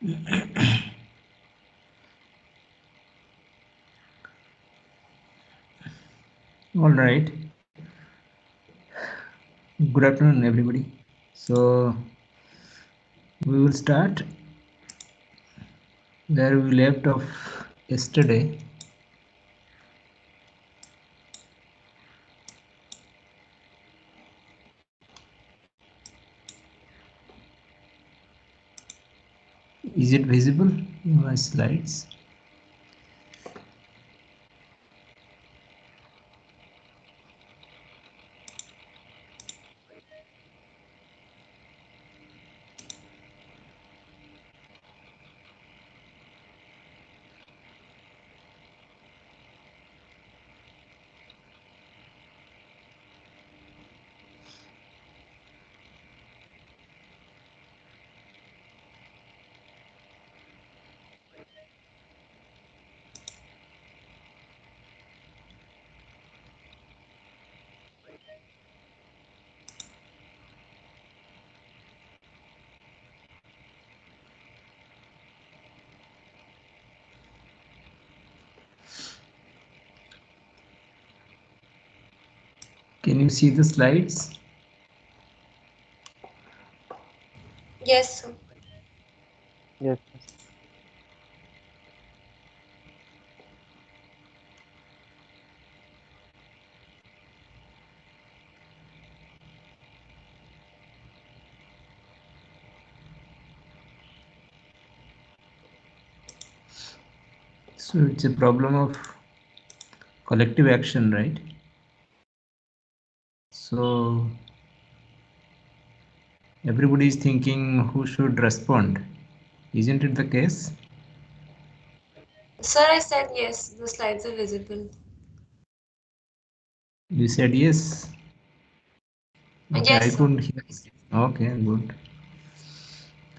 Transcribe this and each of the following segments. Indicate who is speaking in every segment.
Speaker 1: All right. Good afternoon, everybody. So we will start where we left off yesterday. Is it visible in my slides? Can you see the slides?
Speaker 2: Yes, sir.
Speaker 3: Yes.
Speaker 1: So it's a problem of collective action, right? So everybody is thinking who should respond. Isn't it the case?
Speaker 2: Sir, I said yes, the slides are visible.
Speaker 1: You said yes. Okay, I
Speaker 2: Yes, sir.
Speaker 1: couldn't hear. Okay, good.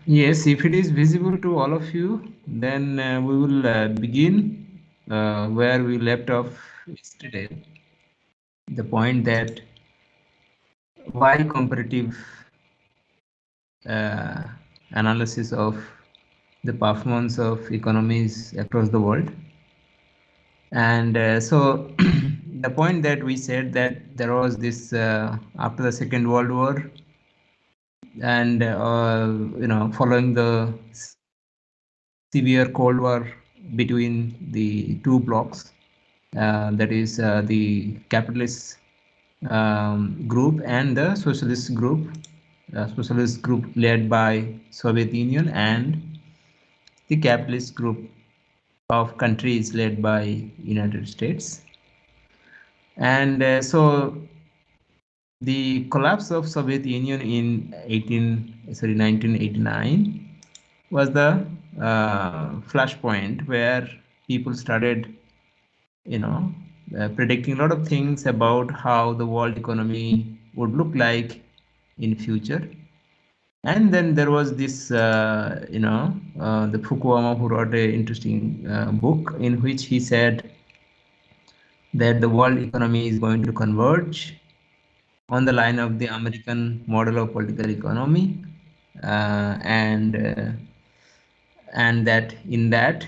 Speaker 1: Yes, if it is visible to all of you, then we will begin where we left off yesterday. The point that why comparative uh, analysis of the performance of economies across the world. And so the point that we said that there was this after the Second World War, and following the severe Cold War between the two blocks, that is the capitalist group and the socialist group led by Soviet Union, and the capitalist group of countries led by United States. And so the collapse of Soviet Union in 1989 was the flashpoint where people started, predicting a lot of things about how the world economy would look like in future. And then there was this, the Fukuyama, who wrote an interesting book in which he said that the world economy is going to converge on the line of the American model of political economy, and that in that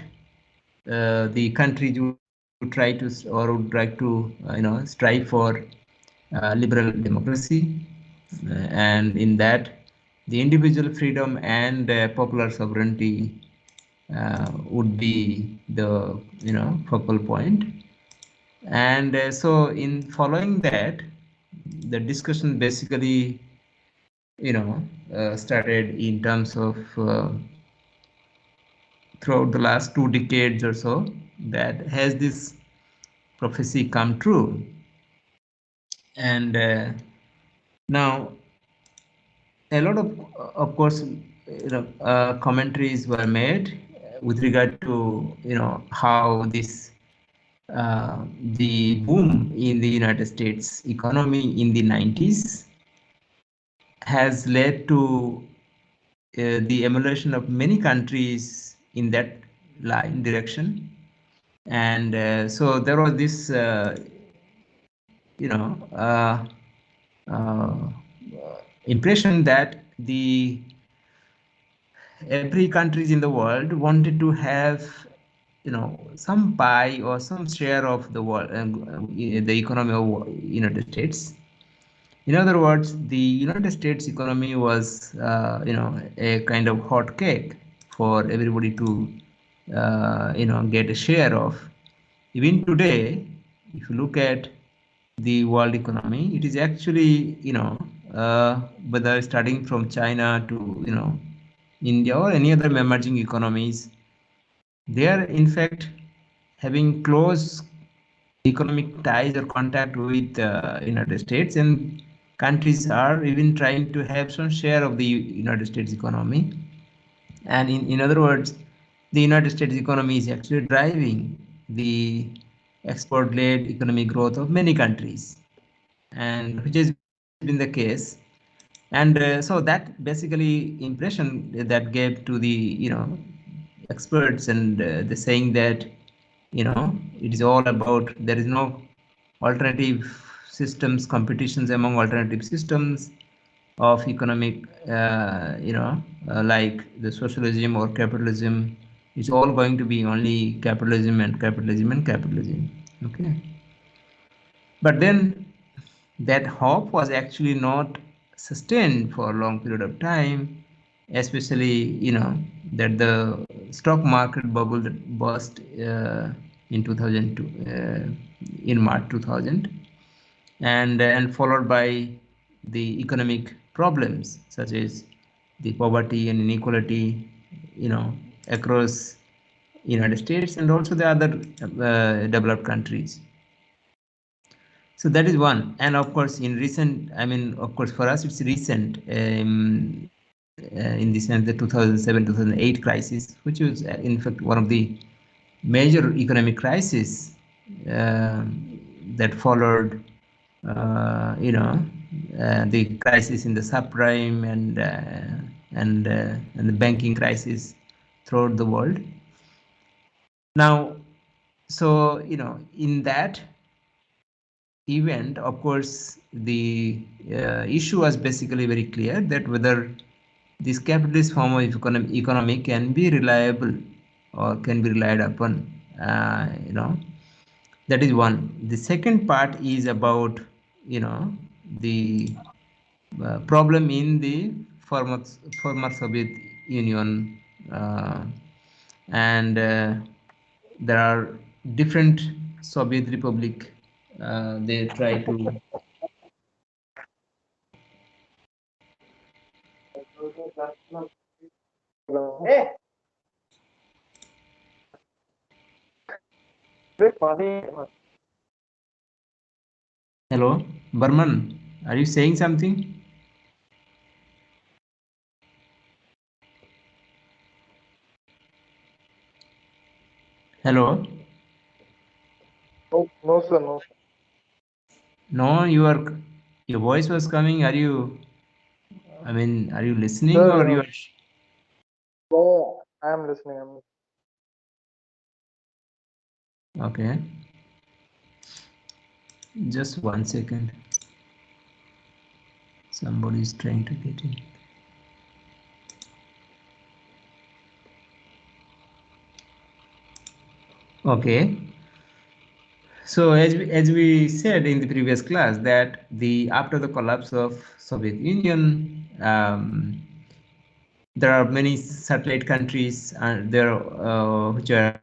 Speaker 1: the countries would try to or would like to strive for liberal democracy, and in that the individual freedom and popular sovereignty would be the focal point. And so in following that, the discussion basically started in terms of throughout the last 2 decades or so, that has this prophecy come true. And now a lot of course, commentaries were made with regard to how this the boom in the United States economy in the 90s has led to the emulation of many countries in that line direction. And so there was this you know uh, uh, impression that the every countries in the world wanted to have, some pie or some share of the world, the economy of United States. In other words, the United States economy was, a kind of hot cake for everybody to, get a share of. Even today, if you look at the world economy, it is actually, whether starting from China to, India or any other emerging economies, they are in fact having close economic ties or contact with United States, and countries are even trying to have some share of the United States economy. And in other words, the United States economy is actually driving the export-led economic growth of many countries, and which has been the case. And so that basically impression that gave to the experts, and the saying that it is all about, there is no alternative systems, competitions among alternative systems of economic, like the socialism or capitalism. It's all going to be only capitalism and capitalism and capitalism. Okay. But then that hope was actually not sustained for a long period of time, especially, that the stock market bubble that burst in 2002, in March 2000, and followed by the economic problems such as the poverty and inequality, across United States and also the other developed countries. So that is one. And of course, in recent, I mean, of course, for us, it's recent, in the sense, the 2007, 2008 crisis, which was, in fact, one of the major economic crises that followed, the crisis in the subprime, and the banking crisis throughout the world. Now, so, in that event, of course, the issue was basically very clear that whether this capitalist form of economy can be reliable or can be relied upon. That is one. The second part is about, the problem in the former Soviet Union, uh, and there are different Soviet Republic. They try to.
Speaker 3: Eh, very funny.
Speaker 1: Hello, Burman, are you saying something? Hello?
Speaker 3: No, no, sir, no.
Speaker 1: No, your voice was coming. Are you, I mean, are you listening, or
Speaker 3: Sir,
Speaker 1: you're
Speaker 3: no, I am listening.
Speaker 1: okay? Just 1 second. Somebody is trying to get in. Okay. So as we said in the previous class, that the after the collapse of Soviet Union, there are many satellite countries, there which are,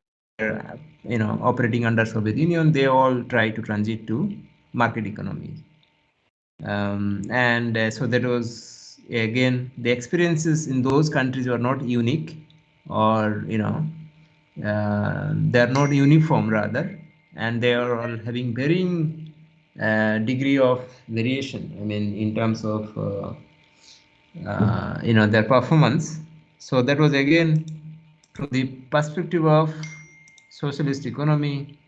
Speaker 1: operating under Soviet Union. They all try to transit to market economies, and so that was, again, the experiences in those countries were not unique, or they are not uniform, rather, and they are all having varying degree of variation, I mean, in terms of their performance. So that was, again, from the perspective of socialist economy,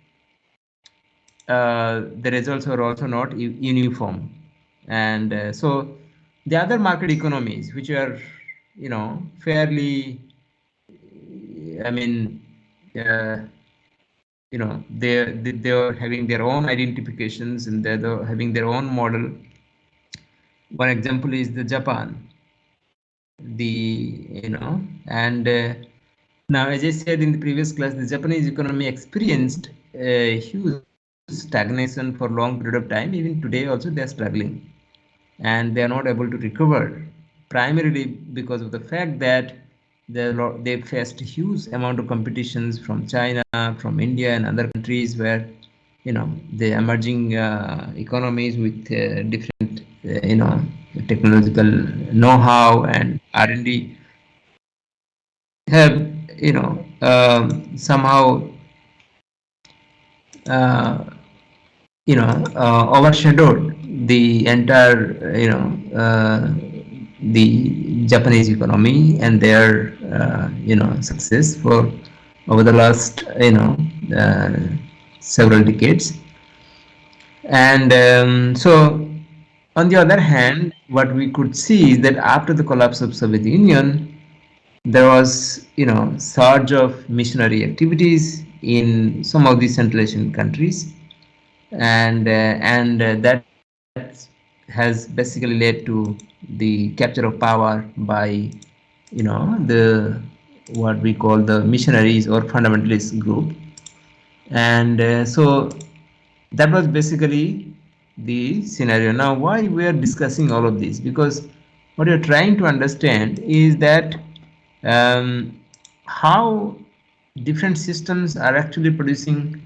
Speaker 1: the results were also not uniform. And so the other market economies, which are, fairly, I mean, they are having their own identifications, and they're having their own model. One example is the Japan. the and now, as I said in the previous class, the Japanese economy experienced a huge stagnation for long period of time. Even today also they are struggling, and they are not able to recover, primarily because of the fact that they faced huge amount of competitions from China, from India, and other countries where the emerging economies with different technological know-how and R&D have somehow uh, overshadowed the entire the Japanese economy and their success for over the last uh, several decades. And so, on the other hand, what we could see is that after the collapse of Soviet Union, there was surge of missionary activities in some of the Central Asian countries, and that has basically led to the capture of power by the what we call the missionaries or fundamentalist group. And so that was basically the scenario. Now, why we are discussing all of this? Because what you're trying to understand is that um, how different systems are actually producing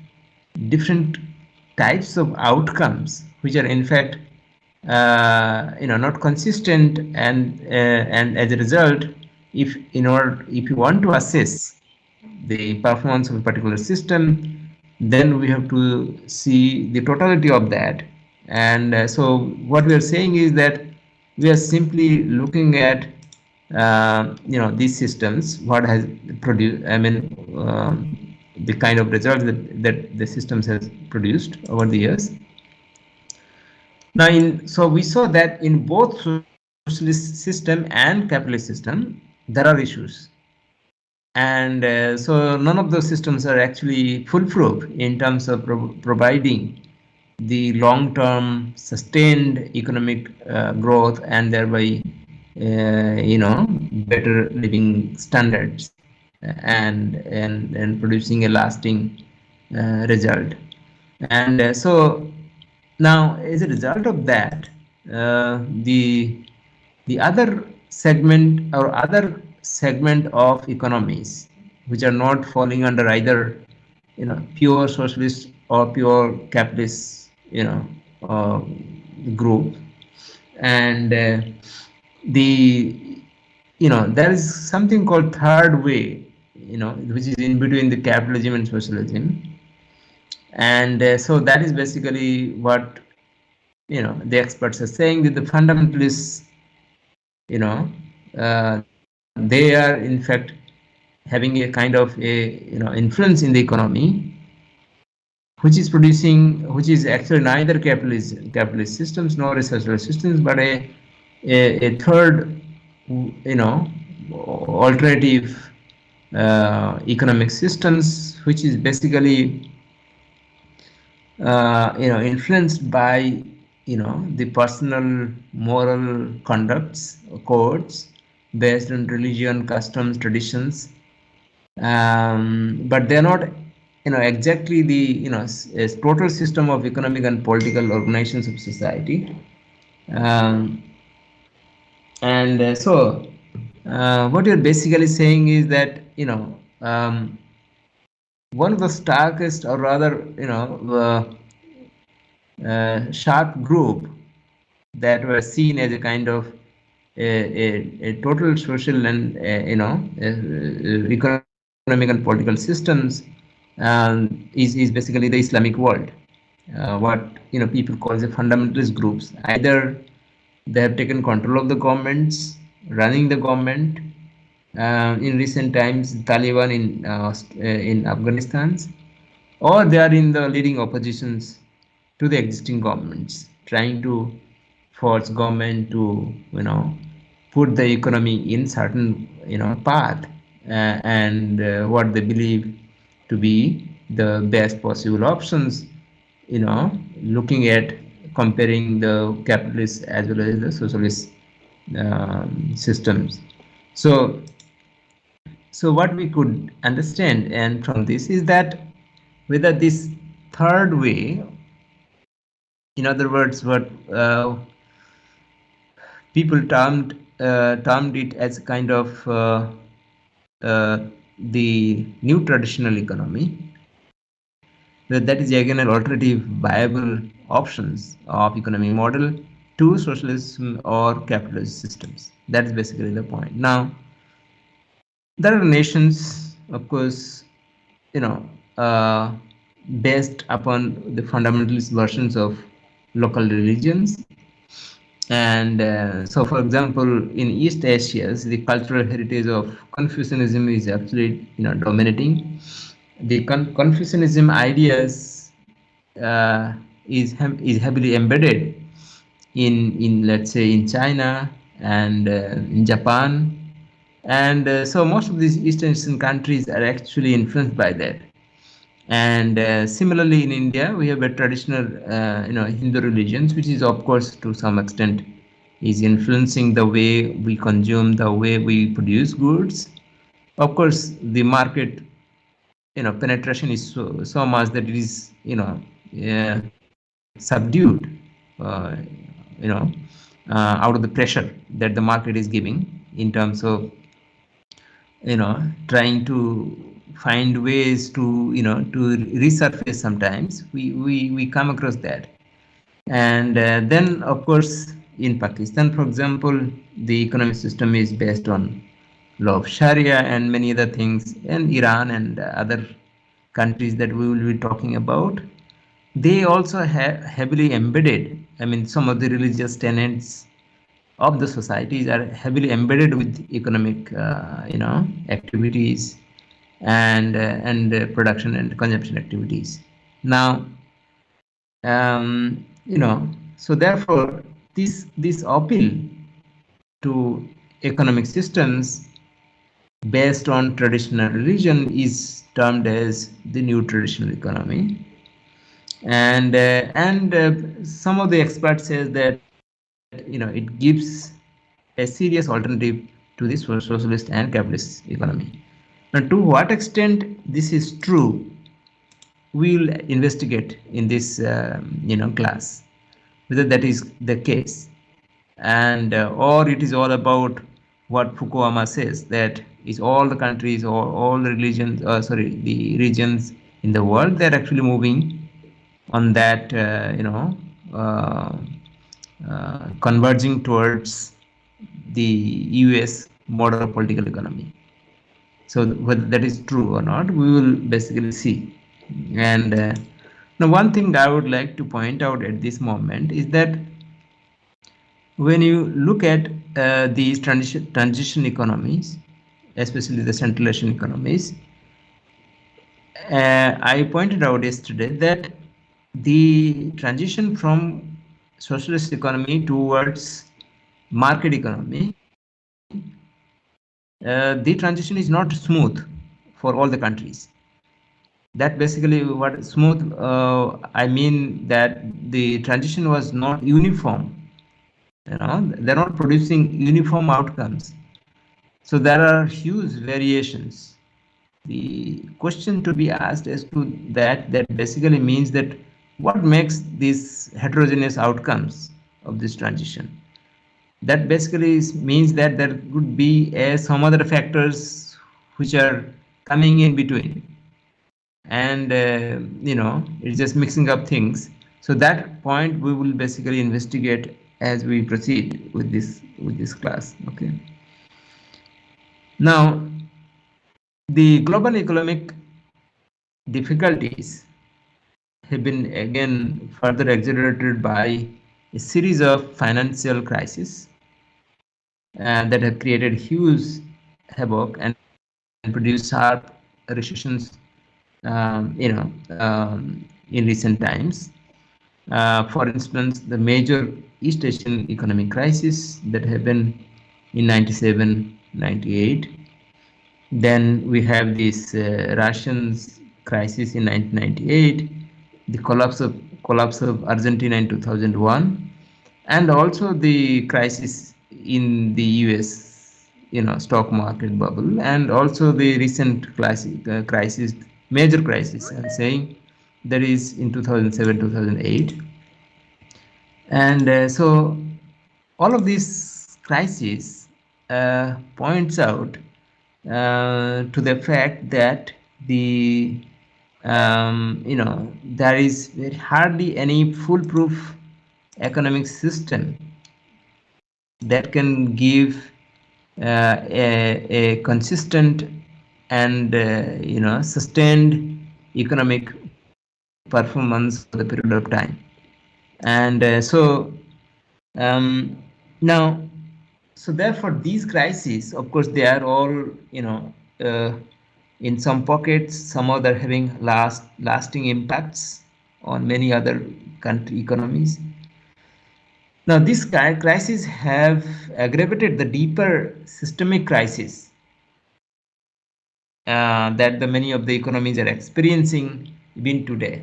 Speaker 1: different types of outcomes, which are in fact not consistent, and as a result, if you want to assess the performance of a particular system, then we have to see the totality of that. And so what we are saying is that we are simply looking at these systems, what has produced, the kind of results that the systems has produced over the years. Now, so we saw that in both socialist system and capitalist system, there are issues, and so none of those systems are actually foolproof in terms of providing the long-term sustained economic growth, and thereby better living standards, and producing a lasting result. And so now, as a result of that, the other segment or other segment of economies, which are not falling under either pure socialist or pure capitalist uh, group, and the there is something called third way, which is in between the capitalism and socialism. And so that is basically what the experts are saying, that the fundamentalists, they are in fact having a kind of a influence in the economy, which is actually neither capitalist systems nor a socialist systems, but a third alternative economic systems, which is basically influenced by the personal moral conducts, codes based on religion, customs, traditions, but they're not exactly the total system of economic and political organizations of society. um, and so what you're basically saying is that one of the starkest, or rather sharp group that were seen as a kind of a total social and economic and political systems, is basically the Islamic world. What people call the fundamentalist groups. Either they have taken control of the governments, running the government. In recent times, Taliban in Afghanistan, or they are in the leading oppositions to the existing governments, trying to force government to put the economy in certain path, and what they believe to be the best possible options, looking at comparing the capitalist as well as the socialist systems. So, so what we could understand and from this is that whether this third way, in other words, what people termed it as a kind of uh, the new traditional economy, that is again an alternative viable options of economic model to socialism or capitalist systems. That's basically the point. Now, there are nations, of course, you know, uh, based upon the fundamentalist versions of local religions. And so, for example, in East Asia, the cultural heritage of Confucianism is actually, dominating. The Confucianism ideas uh, is heavily embedded in let's say in China and in Japan, and so most of these East Asian countries are actually influenced by that. And similarly in India, we have a traditional Hindu religions, which is of course to some extent is influencing the way we consume, the way we produce goods. Of course, the market penetration is so much that it is subdued uh, you know out of the pressure that the market is giving in terms of trying to find ways to to resurface. Sometimes we come across that. And then of course in Pakistan, for example, the economic system is based on law of Sharia and many other things, and Iran and other countries that we will be talking about, they also have heavily embedded. I mean, some of the religious tenets of the societies are heavily embedded with economic activities and production and consumption activities. Now, so therefore this appeal to economic systems based on traditional religion is termed as the new traditional economy. And some of the experts says that it gives a serious alternative to this socialist and capitalist economy. Now, to what extent this is true, we'll investigate in this class, whether that is the case, and or it is all about what Fukuyama says, that is all the countries or all the religions, the regions in the world, they're actually moving on that uh, converging towards the US model of political economy. So whether that is true or not, we will basically see. And now, one thing I would like to point out at this moment is that when you look at these transition economies, especially the Central Asian economies, I pointed out yesterday that the transition from socialist economy towards market economy, the transition is not smooth for all the countries. That basically what smooth, I mean that the transition was not uniform. They're not producing uniform outcomes. So there are huge variations. The question to be asked as to that basically means that what makes these heterogeneous outcomes of this transition. That basically means that there could be some other factors which are coming in between, and it's just mixing up things. So that point we will basically investigate as we proceed with this class. Okay. Now, the global economic difficulties have been again further accelerated by a series of financial crises that have created huge havoc and produced sharp recessions, in recent times. For instance, the major East Asian economic crisis that happened in 97, 98. Then we have this Russian crisis in 1998, the collapse of Argentina in 2001, and also the crisis in the US stock market bubble, and also the recent crisis, major crisis. I'm saying that is in 2007, 2008, and so all of these crises points out to the fact that there is hardly any foolproof economic system that can give a consistent and sustained economic performance over the period of time. And now, so therefore these crises, of course, they are all uh, in some pockets, some other having lasting impacts on many other country economies. Now, these crises have aggravated the deeper systemic crisis that the many of the economies are experiencing even today.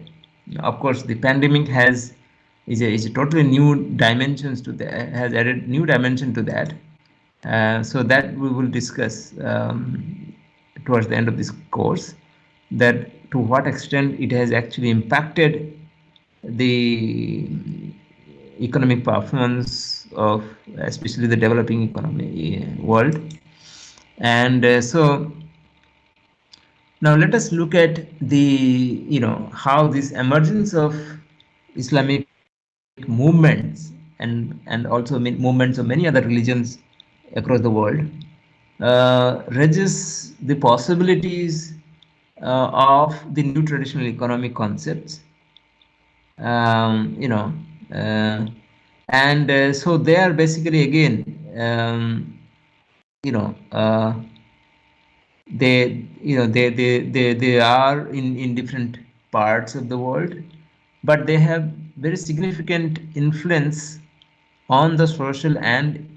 Speaker 1: Of course, the pandemic is a totally new dimensions to that, has added new dimension to that. So that we will discuss towards the end of this course, that to what extent it has actually impacted the economic performance of especially the developing economy world. And so now let us look at the how this emergence of Islamic movements and also movements of many other religions across the world raises the possibilities of the new traditional economic concepts. um, you know uh, and so they are basically again you know uh, they are in different parts of the world, but they have very significant influence on the social and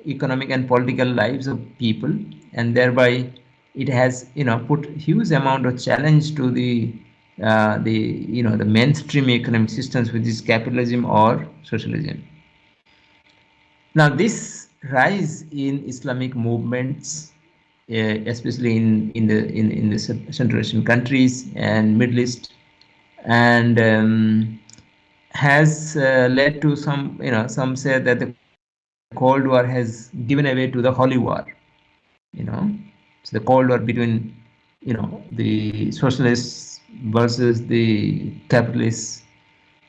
Speaker 1: economic and political lives of people, and thereby it has put huge amount of challenge to the mainstream economic systems, which is capitalism or socialism. Now, this rise in Islamic movements, especially in the Central Asian countries and Middle East, and has led to some say that the Cold War has given away to the Holy War. You know, so the Cold War between the socialists versus the capitalists,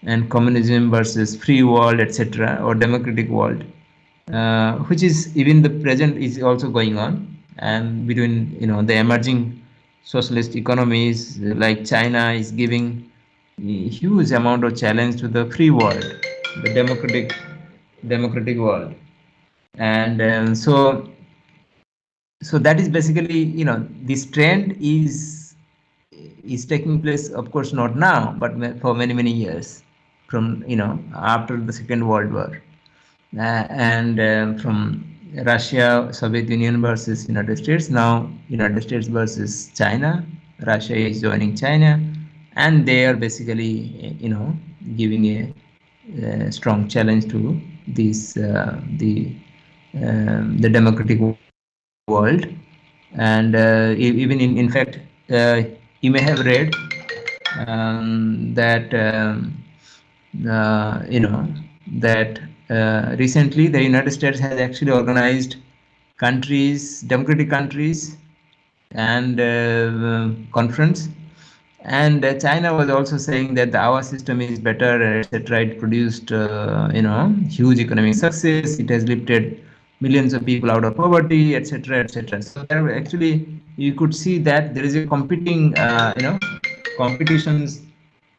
Speaker 1: and communism versus free world, etc., or democratic world, which is even the present is also going on, and between the emerging socialist economies like China is giving a huge amount of challenge to the free world, the democratic world. And so that is basically this trend is taking place, of course not now, but for many years, from after the Second World War, and from Russia, Soviet Union versus United States. Now United States versus China. Russia is joining China, and they are basically giving a strong challenge to this the democratic world. And even in fact, uh, you may have read that you know that recently the United States has actually organized countries, democratic countries, and conference. And China was also saying that our system is better, etc. It produced huge economic success. It has lifted millions of people out of poverty, etc., etc. So there actually you could see that there is a competing competitions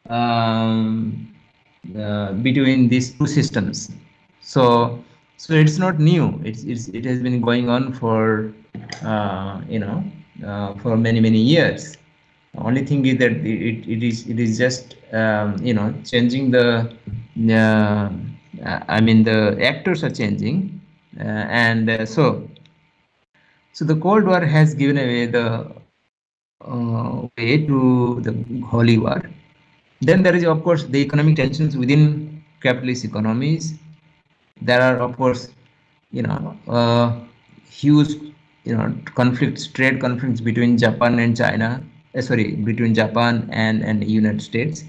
Speaker 1: um, between these two systems. So it's not new. It has been going on for for many years. The only thing is that it is just changing the I mean the actors are changing, and so the Cold War has given away the way to the Holy War. Then there is, of course, the economic tensions within capitalist economies. There are, of course, huge trade conflicts between Japan and China, between Japan and the United States,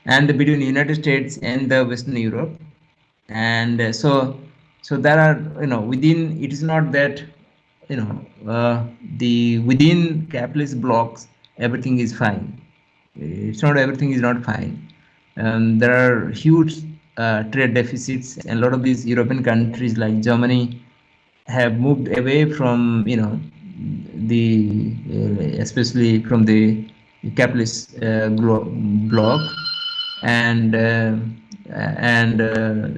Speaker 1: and between the United States and the Western Europe. And so there are, within, it is not that, you know the within capitalist blocks everything is fine. It's not, everything is not fine. There are huge trade deficits, and a lot of these European countries like Germany have moved away from, the especially from the capitalist bloc. And and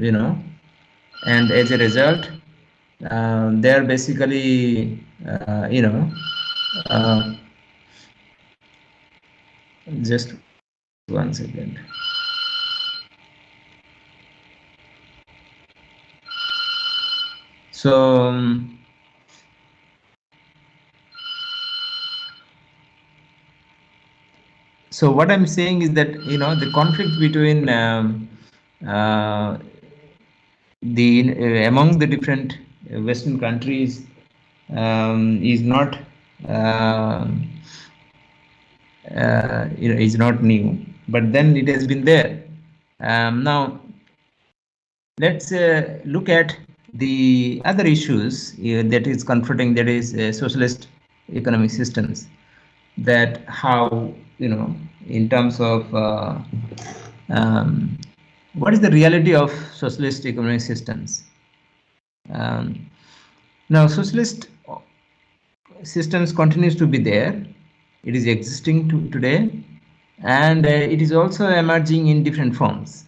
Speaker 1: you know and as a result, they are basically, uh, just one second. So so what I'm saying is that, the conflict between, uh, the among the different Western countries is not, uh, is not new, but then it has been there. Now let's look at the other issues that is confronting, that is socialist economic systems, that how, in terms of, um, what is the reality of socialist economic systems. um, Now socialist systems continues to be there. It is existing today, and it is also emerging in different forms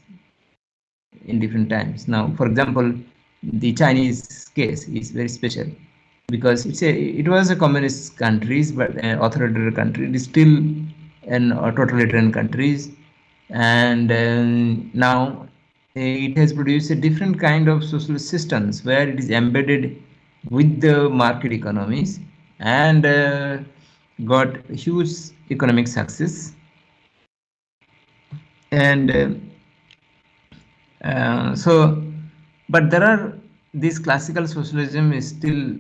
Speaker 1: in different times. Now, for example, the Chinese case is very special because it was a communist countries, but authoritarian country. It is still an totalitarian countries, and now it has produced a different kind of social systems where it is embedded with the market economies, and got huge economic success. And so, but there are, this classical socialism is still,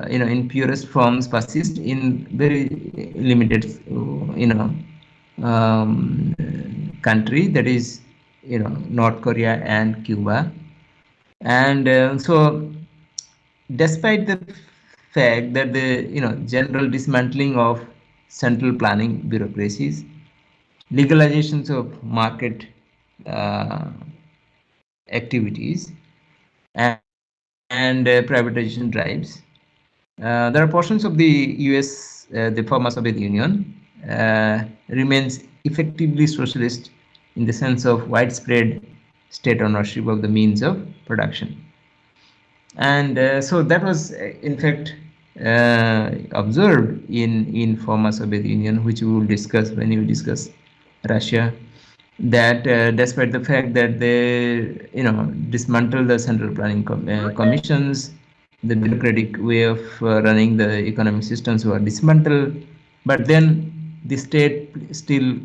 Speaker 1: in purest forms persist in very limited, um, country, that is, North Korea and Cuba. And so despite the fact that the, general dismantling of central planning bureaucracies, legalizations of market uh, activities, and privatization drives, there are portions of the US, the former Soviet Union, remains effectively socialist in the sense of widespread state ownership of the means of production. And so that was, in fact, observed in former Soviet Union, which we will discuss when we discuss Russia. That despite the fact that they, dismantle the central planning commissions, the bureaucratic way of running the economic systems were dismantled, but then the state still,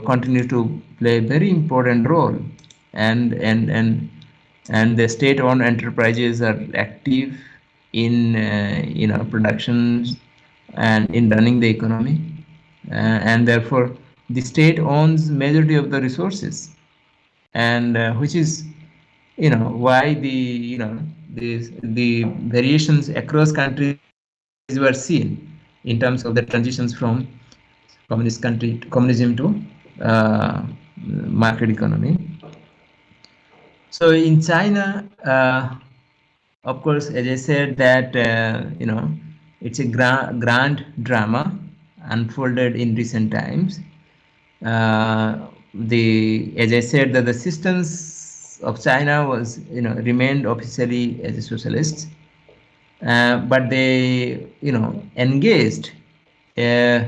Speaker 1: continue to play a very important role, and the state-owned enterprises are active in, productions and in running the economy, and therefore the state owns majority of the resources, and which is, why the, the variations across countries were seen in terms of the transitions from communism to market economy. So in China, of course, as I said, that it's a grand drama unfolded in recent times. As I said, that the systems of China was, remained officially as a socialist, but they, engaged uh,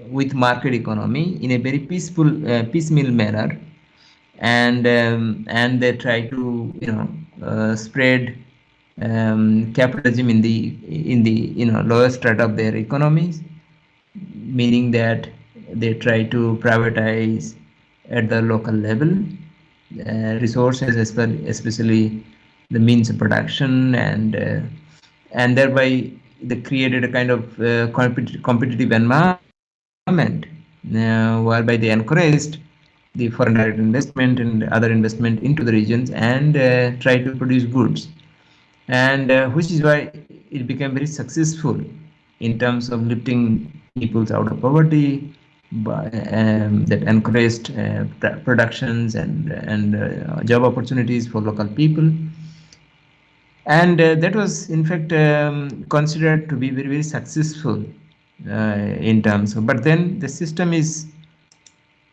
Speaker 1: with market economy in a very piecemeal manner, and they try to, spread capitalism in the lower strata of their economies, meaning that they try to privatize at the local level resources, especially the means of production, and thereby they created a kind of competitive environment whereby they encouraged the foreign direct investment and other investment into the regions and try to produce goods, and which is why it became very successful in terms of lifting peoples out of poverty, by, that encouraged productions and job opportunities for local people, and that was in fact considered to be very very successful in terms of. But then the system is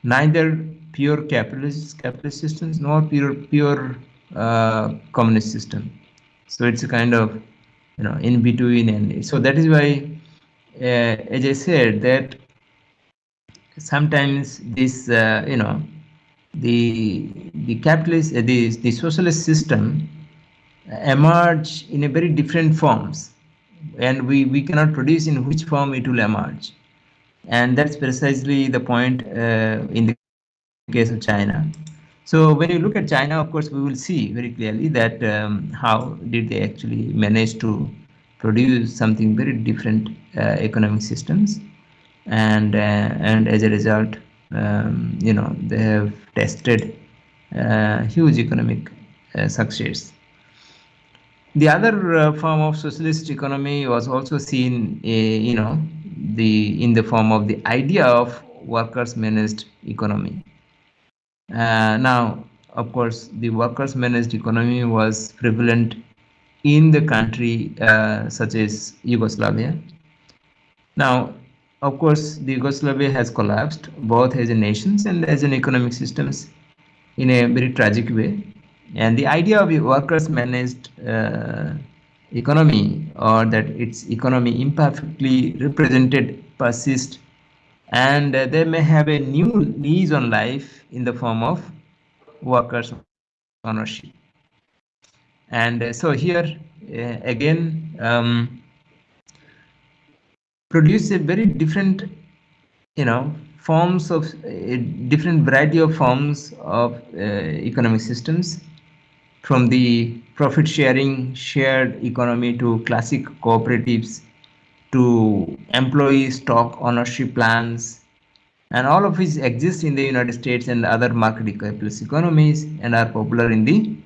Speaker 1: neither pure capitalist systems nor pure communist system. So it's a kind of in between, and so that is why, as I said, that sometimes this the capitalist the socialist system emerge in a very different forms, and we cannot produce in which form it will emerge, and that's precisely the point in the case of China. So when you look at China, of course, we will see very clearly that how did they actually manage to produce something very different economic systems, and as a result, they have tested huge economic success. The other form of socialist economy was also seen, in the form of the idea of workers managed economy. Now, of course, the workers managed economy was prevalent in the country such as Yugoslavia. Now, of course, the Yugoslavia has collapsed both as a nation and as an economic systems in a very tragic way. And the idea of a workers managed economy, or that its economy imperfectly represented, persist, and they may have a new lease on life in the form of workers ownership. And so here again, produce a very different forms of different variety of forms of economic systems, from the profit sharing shared economy to classic cooperatives to employee stock ownership plans, and all of which exist in the United States and other market capitalist economies and are popular in the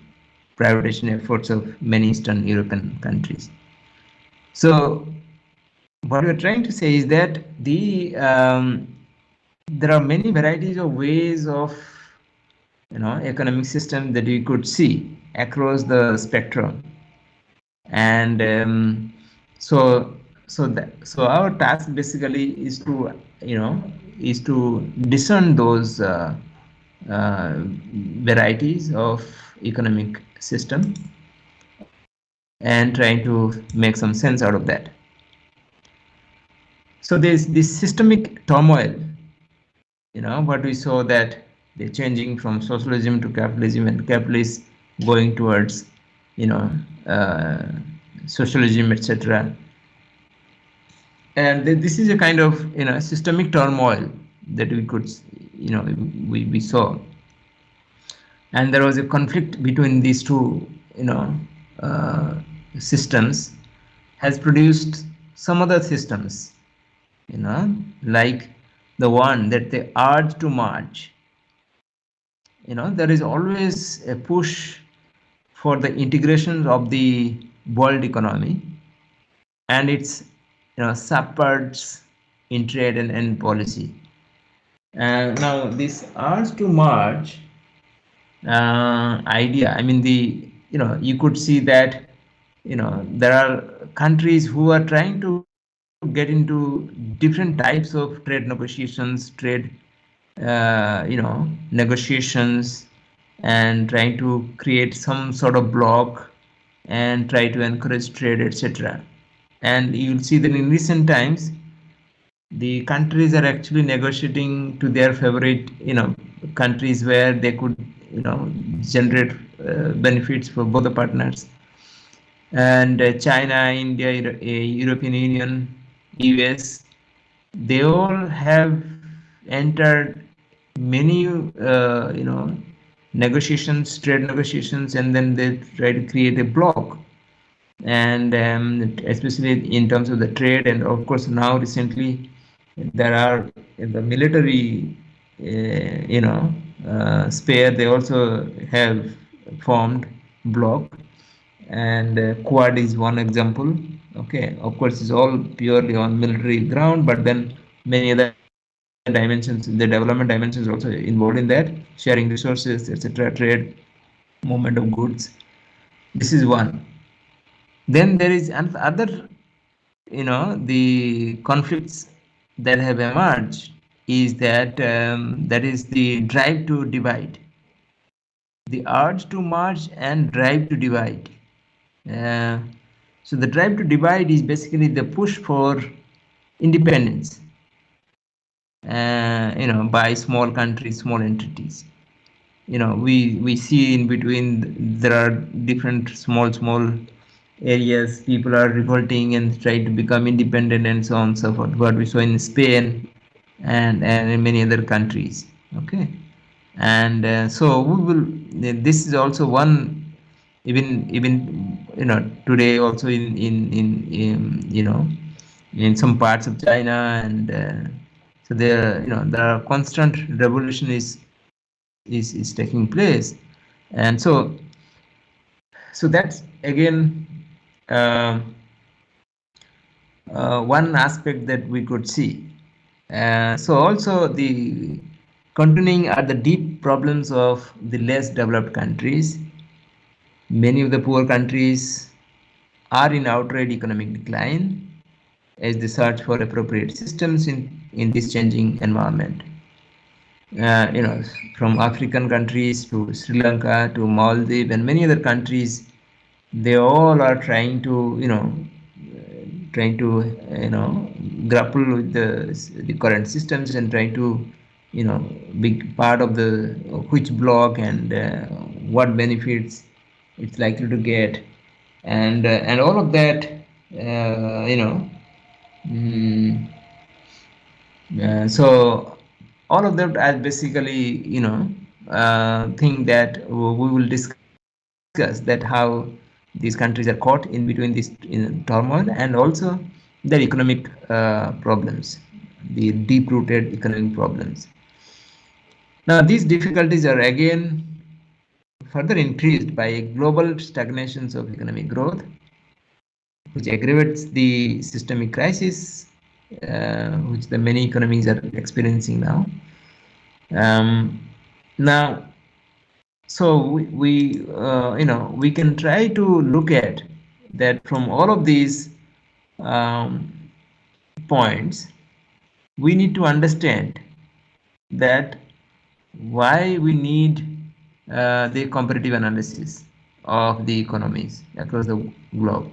Speaker 1: privatization efforts of many Eastern European countries. So what we are trying to say is that there are many varieties of ways of economic system that we could see across the spectrum, and so our task basically is to discern those varieties of economic system and trying to make some sense out of that. So there's this systemic turmoil, what we saw, that they're changing from socialism to capitalism, and capitalists going towards uh, socialism, etc. And this is a kind of systemic turmoil that we could we saw, and there was a conflict between these two uh, systems, has produced some other systems, like the one that they urge to merge. There is always a push for the integration of the world economy, and its subparts in trade and policy. Now this urge to merge idea, I mean, you could see that there are countries who are trying to get into different types of trade negotiations, negotiations, and trying to create some sort of block and try to encourage trade, etc. And you'll see that in recent times the countries are actually negotiating to their favorite countries, where they could generate benefits for both the partners. And China, India, European Union, US, they all have entered many negotiations, trade negotiations, and then they try to create a bloc and especially in terms of the trade, and of course now recently there are the military sphere, they also have formed bloc, and quad is one example. Okay, of course it's all purely on military ground, but then many other dimensions, the development dimensions also involved in that, sharing resources, etc., trade, movement of goods. This is one. Then there is other, the conflicts that have emerged is that that is the drive to divide, the urge to merge and drive to divide. Uh, so the drive to divide is basically the push for independence, by small countries, small entities. We see in between there are different small areas, people are revolting and try to become independent and so on and so forth, what we saw in Spain and in many other countries. Okay, and so we will, this is also one, even today also in some parts of China, and so there are constant revolution is taking place. And so that's again uh, one aspect that we could see. So also the continuing are the deep problems of the less developed countries. Many of the poor countries are in outright economic decline as they search for appropriate systems in this changing environment. You know, from African countries to Sri Lanka to Maldives and many other countries, they all are trying to grapple with the current systems and trying to be part of the which block, and what benefits it's likely to get, and all of that. Mm, so all of that are basically thing that we will discuss, that how these countries are caught in between this turmoil, and also their economic problems, the deep-rooted economic problems. Now these difficulties are again further increased by global stagnations of economic growth, which aggravates the systemic crisis which the many economies are experiencing now. Now, so we can try to look at that from all of these um, points. We need to understand that why we need the comparative analysis of the economies across the globe.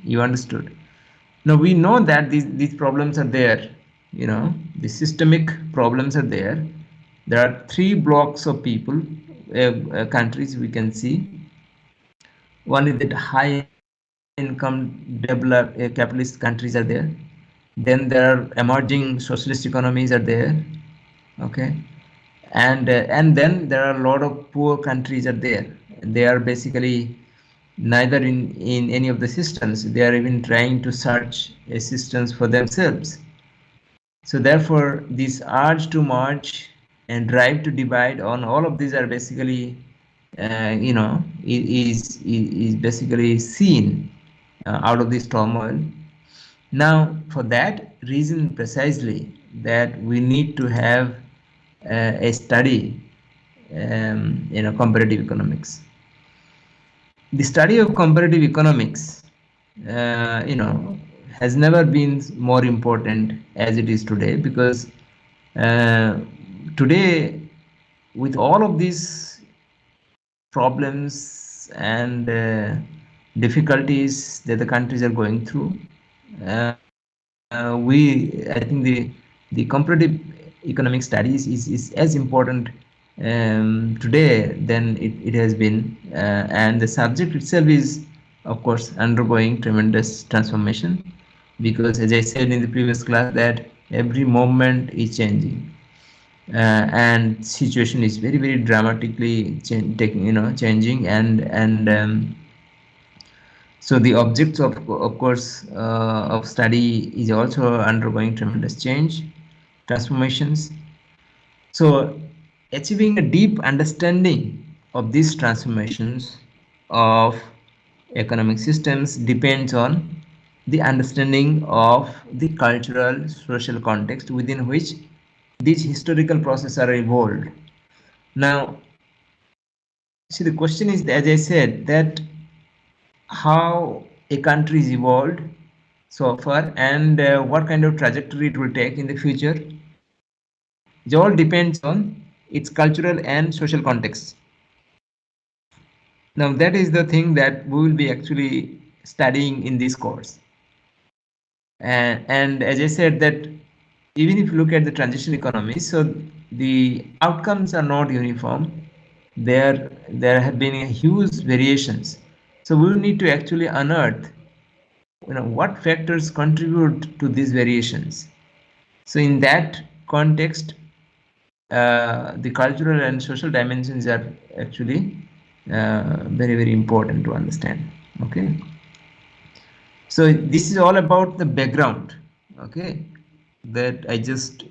Speaker 1: You understood? Now we know that these problems are there. The systemic problems are there. There are three blocks of people, countries we can see. One is that high income developed capitalist countries are there. Then there are emerging socialist economies are there. Okay, and then there are a lot of poor countries are there. They are basically neither in any of the systems. They are even trying to search assistance for themselves. So therefore this urge to merge and drive to divide, on all of these are basically is basically seen out of this turmoil. Now for that reason precisely, that we need to have a study, comparative economics. The study of comparative economics has never been more important as it is today, because uh, today, with all of these problems and difficulties that the countries are going through, I think the comparative economic studies is as important today than it has been, and the subject itself is of course undergoing tremendous transformation, because as I said in the previous class, that every moment is changing, and situation is very dramatically changing, and So the objects of course of study is also undergoing tremendous change, transformations. So achieving a deep understanding of these transformations of economic systems depends on the understanding of the cultural social context within which these historical processes are evolved. Now, see, the question is, as I said, that how a country is evolved so far and what kind of trajectory it will take in the future. It all depends on its cultural and social context. Now, that is the thing that we will be actually studying in this course. And as I said, that even if you look at the transition economies, so the outcomes are not uniform. There have been huge variations. So we will need to actually unearth, what factors contribute to these variations. So in that context, the cultural and social dimensions are actually very important to understand. Okay, so this is all about the background. Okay, that I just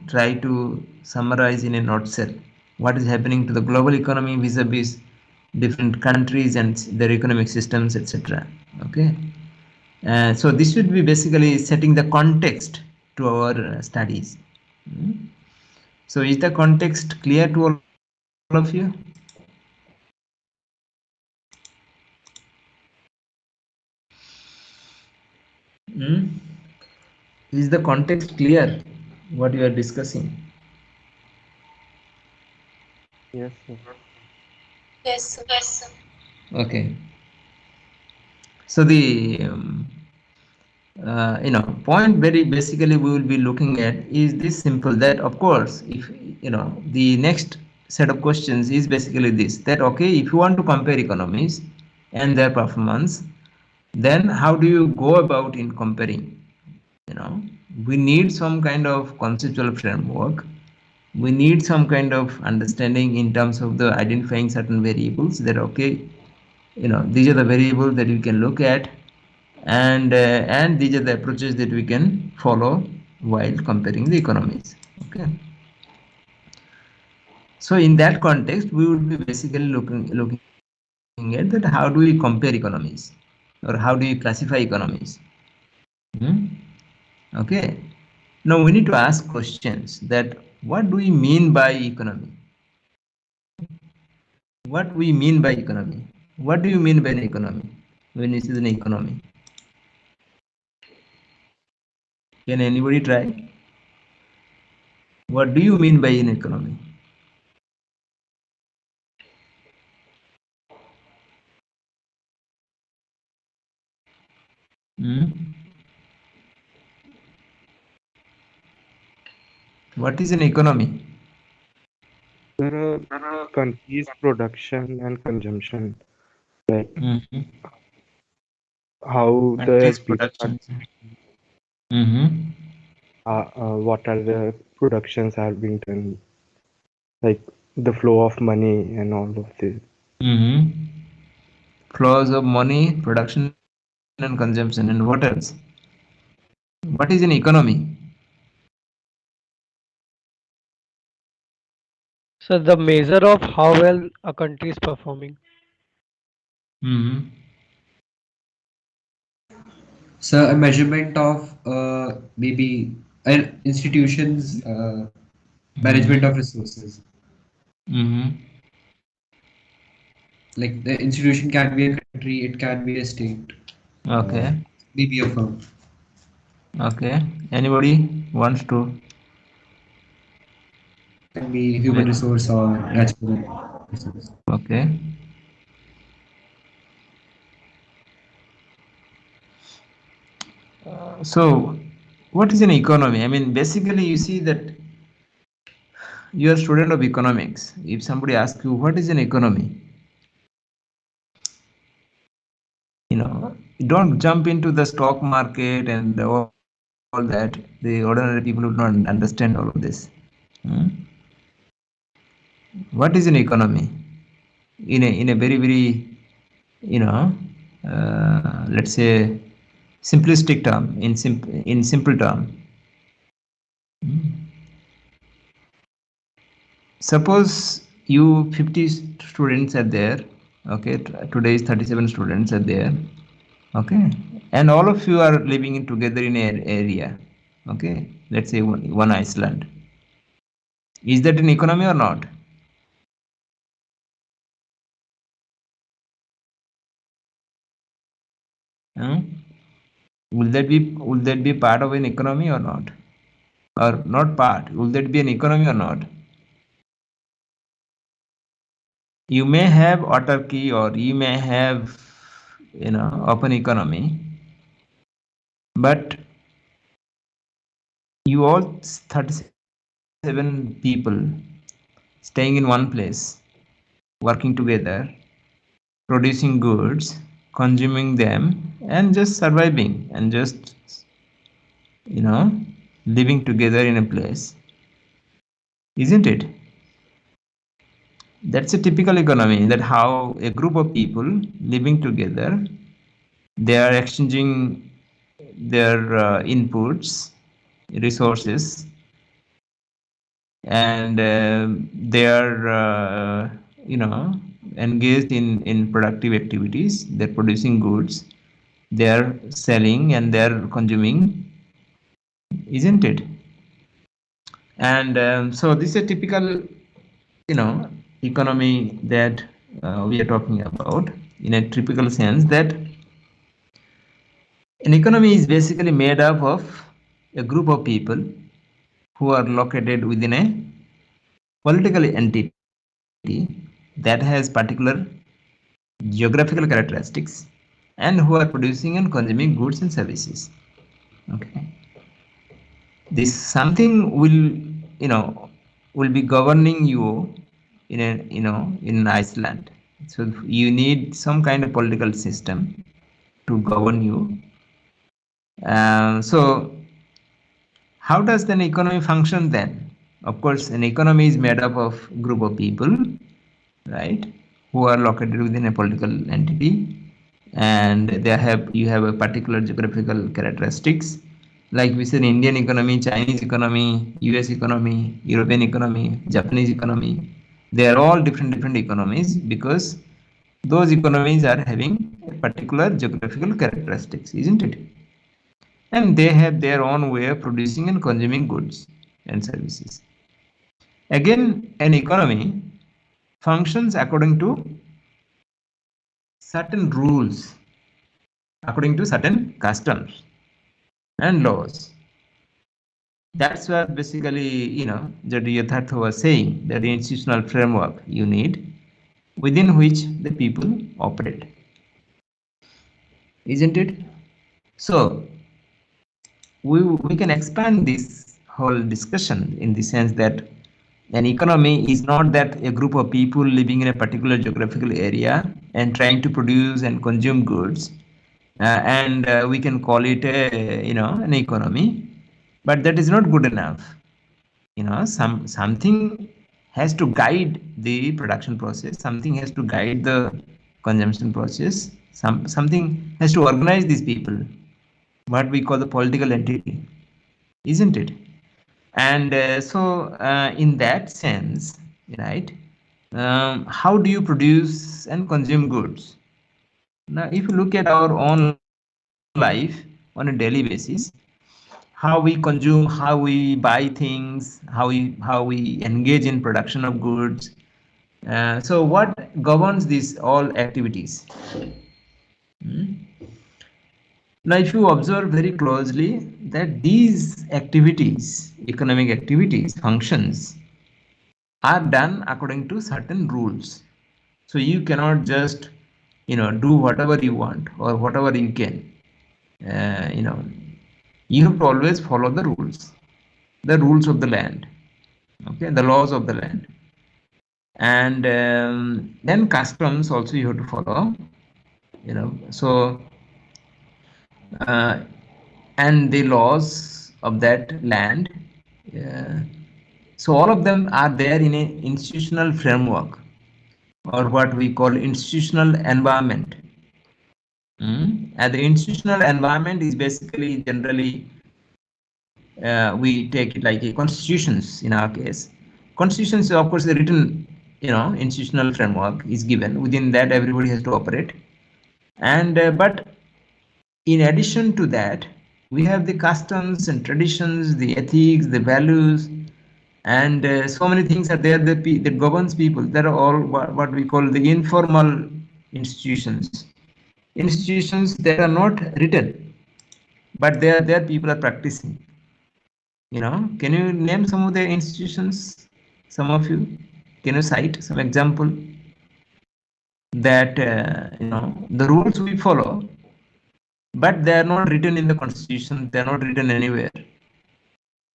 Speaker 1: try to summarize in a nutshell what is happening to the global economy vis-a-vis different countries and their economic systems, etc. Okay, so this should be basically setting the context to our studies. Mm. So is the context clear to all of you? Mm? Is the context clear what you are discussing?
Speaker 3: Yes, sir.
Speaker 2: Yes, sir.
Speaker 1: Okay. So the point very basically we will be looking at is this simple, that of course if the next set of questions is basically this, that okay, if you want to compare economies and their performance, then how do you go about in comparing? you know we need some kind of conceptual framework. We need some kind of understanding in terms of the identifying certain variables, that okay, these are the variables that we can look at, and these are the approaches that we can follow while comparing the economies. Okay, so in that context we would be basically looking at that how do we compare economies, or how do you classify economies. Hmm? Okay, now we need to ask questions, that what do we mean by economy? What we mean by economy? What do you mean by an economy when it is an economy? Can anybody try? What do you mean by an economy? Hmm? What is an economy?
Speaker 3: There are countries' production and consumption, like
Speaker 1: Mm-hmm.
Speaker 3: how
Speaker 1: Countries
Speaker 3: the people are,
Speaker 1: production. Mm-hmm.
Speaker 3: what are the productions are being done, like the flow of money and all of this.
Speaker 1: Mm-hmm. Flows of money, production and consumption, and what else? What is an economy?
Speaker 4: So the measure of how well a country is performing.
Speaker 1: Mm-hmm.
Speaker 5: So a measurement of maybe institutions management
Speaker 1: Mm-hmm.
Speaker 5: of resources.
Speaker 1: Mm-hmm.
Speaker 5: Like the institution can be a country, it can be a state, uh,
Speaker 1: Okay.
Speaker 5: maybe a firm.
Speaker 1: Okay. Anybody wants to?
Speaker 5: Can be human resource or natural resource.
Speaker 1: Okay. So, what is an economy? I mean, basically, you see that you are a student of economics. If somebody asks you what is an economy, don't jump into the stock market and all that. The ordinary people would not understand all of this. Hmm? What is an economy? In a very very you know let's say, simplistic term, in simple term. Suppose you 50 students are there, okay, today is 37 students are there, okay, and all of you are living in together in an area, okay, let's say one Iceland. Is that an economy or not? Hmm? Will that be part of an economy or not? Or not part? Will that be an economy or not? You may have autarky or you may have, open economy, but you all 37 people staying in one place, working together, producing goods, consuming them, and just surviving and just, living together in a place, isn't it? That's a typical economy, that how a group of people living together, they are exchanging their inputs, resources, and they are, engaged in productive activities. They're producing goods, they're selling, and they're consuming, isn't it? And so this is a typical, economy that we are talking about, in a typical sense, that an economy is basically made up of a group of people who are located within a political entity that has particular geographical characteristics and who are producing and consuming goods and services. Okay. This something will be governing you in Iceland. So you need some kind of political system to govern you. So how does an economy function then? Of course, an economy is made up of group of people, right, who are located within a political entity, and you have a particular geographical characteristics. Like we said, Indian economy, Chinese economy, US economy, European economy, Japanese economy, they are all different economies because those economies are having a particular geographical characteristics, isn't it? And they have their own way of producing and consuming goods and services. Again, an economy functions according to certain rules, according to certain customs and laws. That's what basically, Jati Yathartha was saying, that the institutional framework you need within which the people operate. Isn't it? So, we can expand this whole discussion in the sense that an economy is not that a group of people living in a particular geographical area and trying to produce and consume goods, and we can call it an economy, but that is not good enough. Something has to guide the production process. Something has to guide the consumption process. Something has to organize these people, what we call the political entity, isn't it? And in that sense, right, how do you produce and consume goods? Now, if you look at our own life on a daily basis, how we consume, how we buy things, how we engage in production of goods. So what governs these all activities? Hmm? Now, if you observe very closely that these activities, economic activities, functions, are done according to certain rules. So you cannot just, do whatever you want or whatever you can. Uh, you know, you have to always follow the rules of the land, okay, the laws of the land, and then customs also you have to follow. So uh, and the laws of that land. Uh, so all of them are there in an institutional framework, or what we call institutional environment. And the institutional environment is basically generally we take it like a constitutions in our case. Constitutions, of course, the written, institutional framework is given. Within that, everybody has to operate. And but in addition to that, we have the customs and traditions, the ethics, the values, and so many things are there that governs people. That are all what we call the informal institutions. Institutions that are not written, but they are there. People are practicing. Can you name some of the institutions? Some of you, can you cite some example that the rules we follow, but they are not written in the constitution. They are not written anywhere,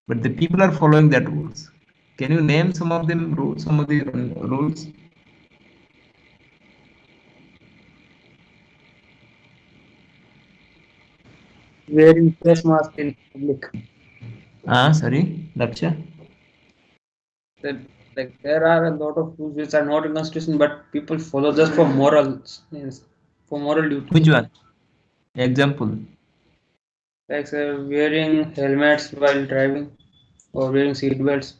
Speaker 1: but the people are following that rules. Can you name some of them rules? Some of the rules?
Speaker 6: Wearing face mask in public.
Speaker 1: Sorry, Laksha.
Speaker 6: That, like there are a lot of rules which are not in constitution, but people follow just for morals, yes, for moral duty.
Speaker 1: Which one? Example.
Speaker 6: Like say, wearing helmets while driving or wearing seat belts.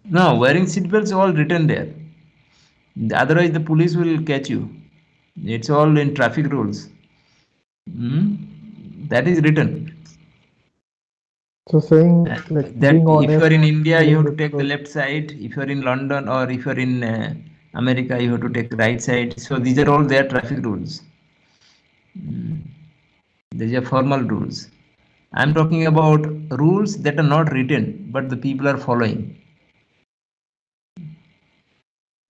Speaker 1: No, wearing seatbelts all written there. Otherwise, the police will catch you. It's all in traffic rules. That is written.
Speaker 7: So saying like
Speaker 1: That
Speaker 7: being
Speaker 1: if you
Speaker 7: honest,
Speaker 1: are in India, you
Speaker 7: telling
Speaker 1: have
Speaker 7: the
Speaker 1: to take the
Speaker 7: truth.
Speaker 1: left side. If you are in London or if you are in America, you have to take the right side. So these are all their traffic rules. These are formal rules. I'm talking about rules that are not written, but the people are following.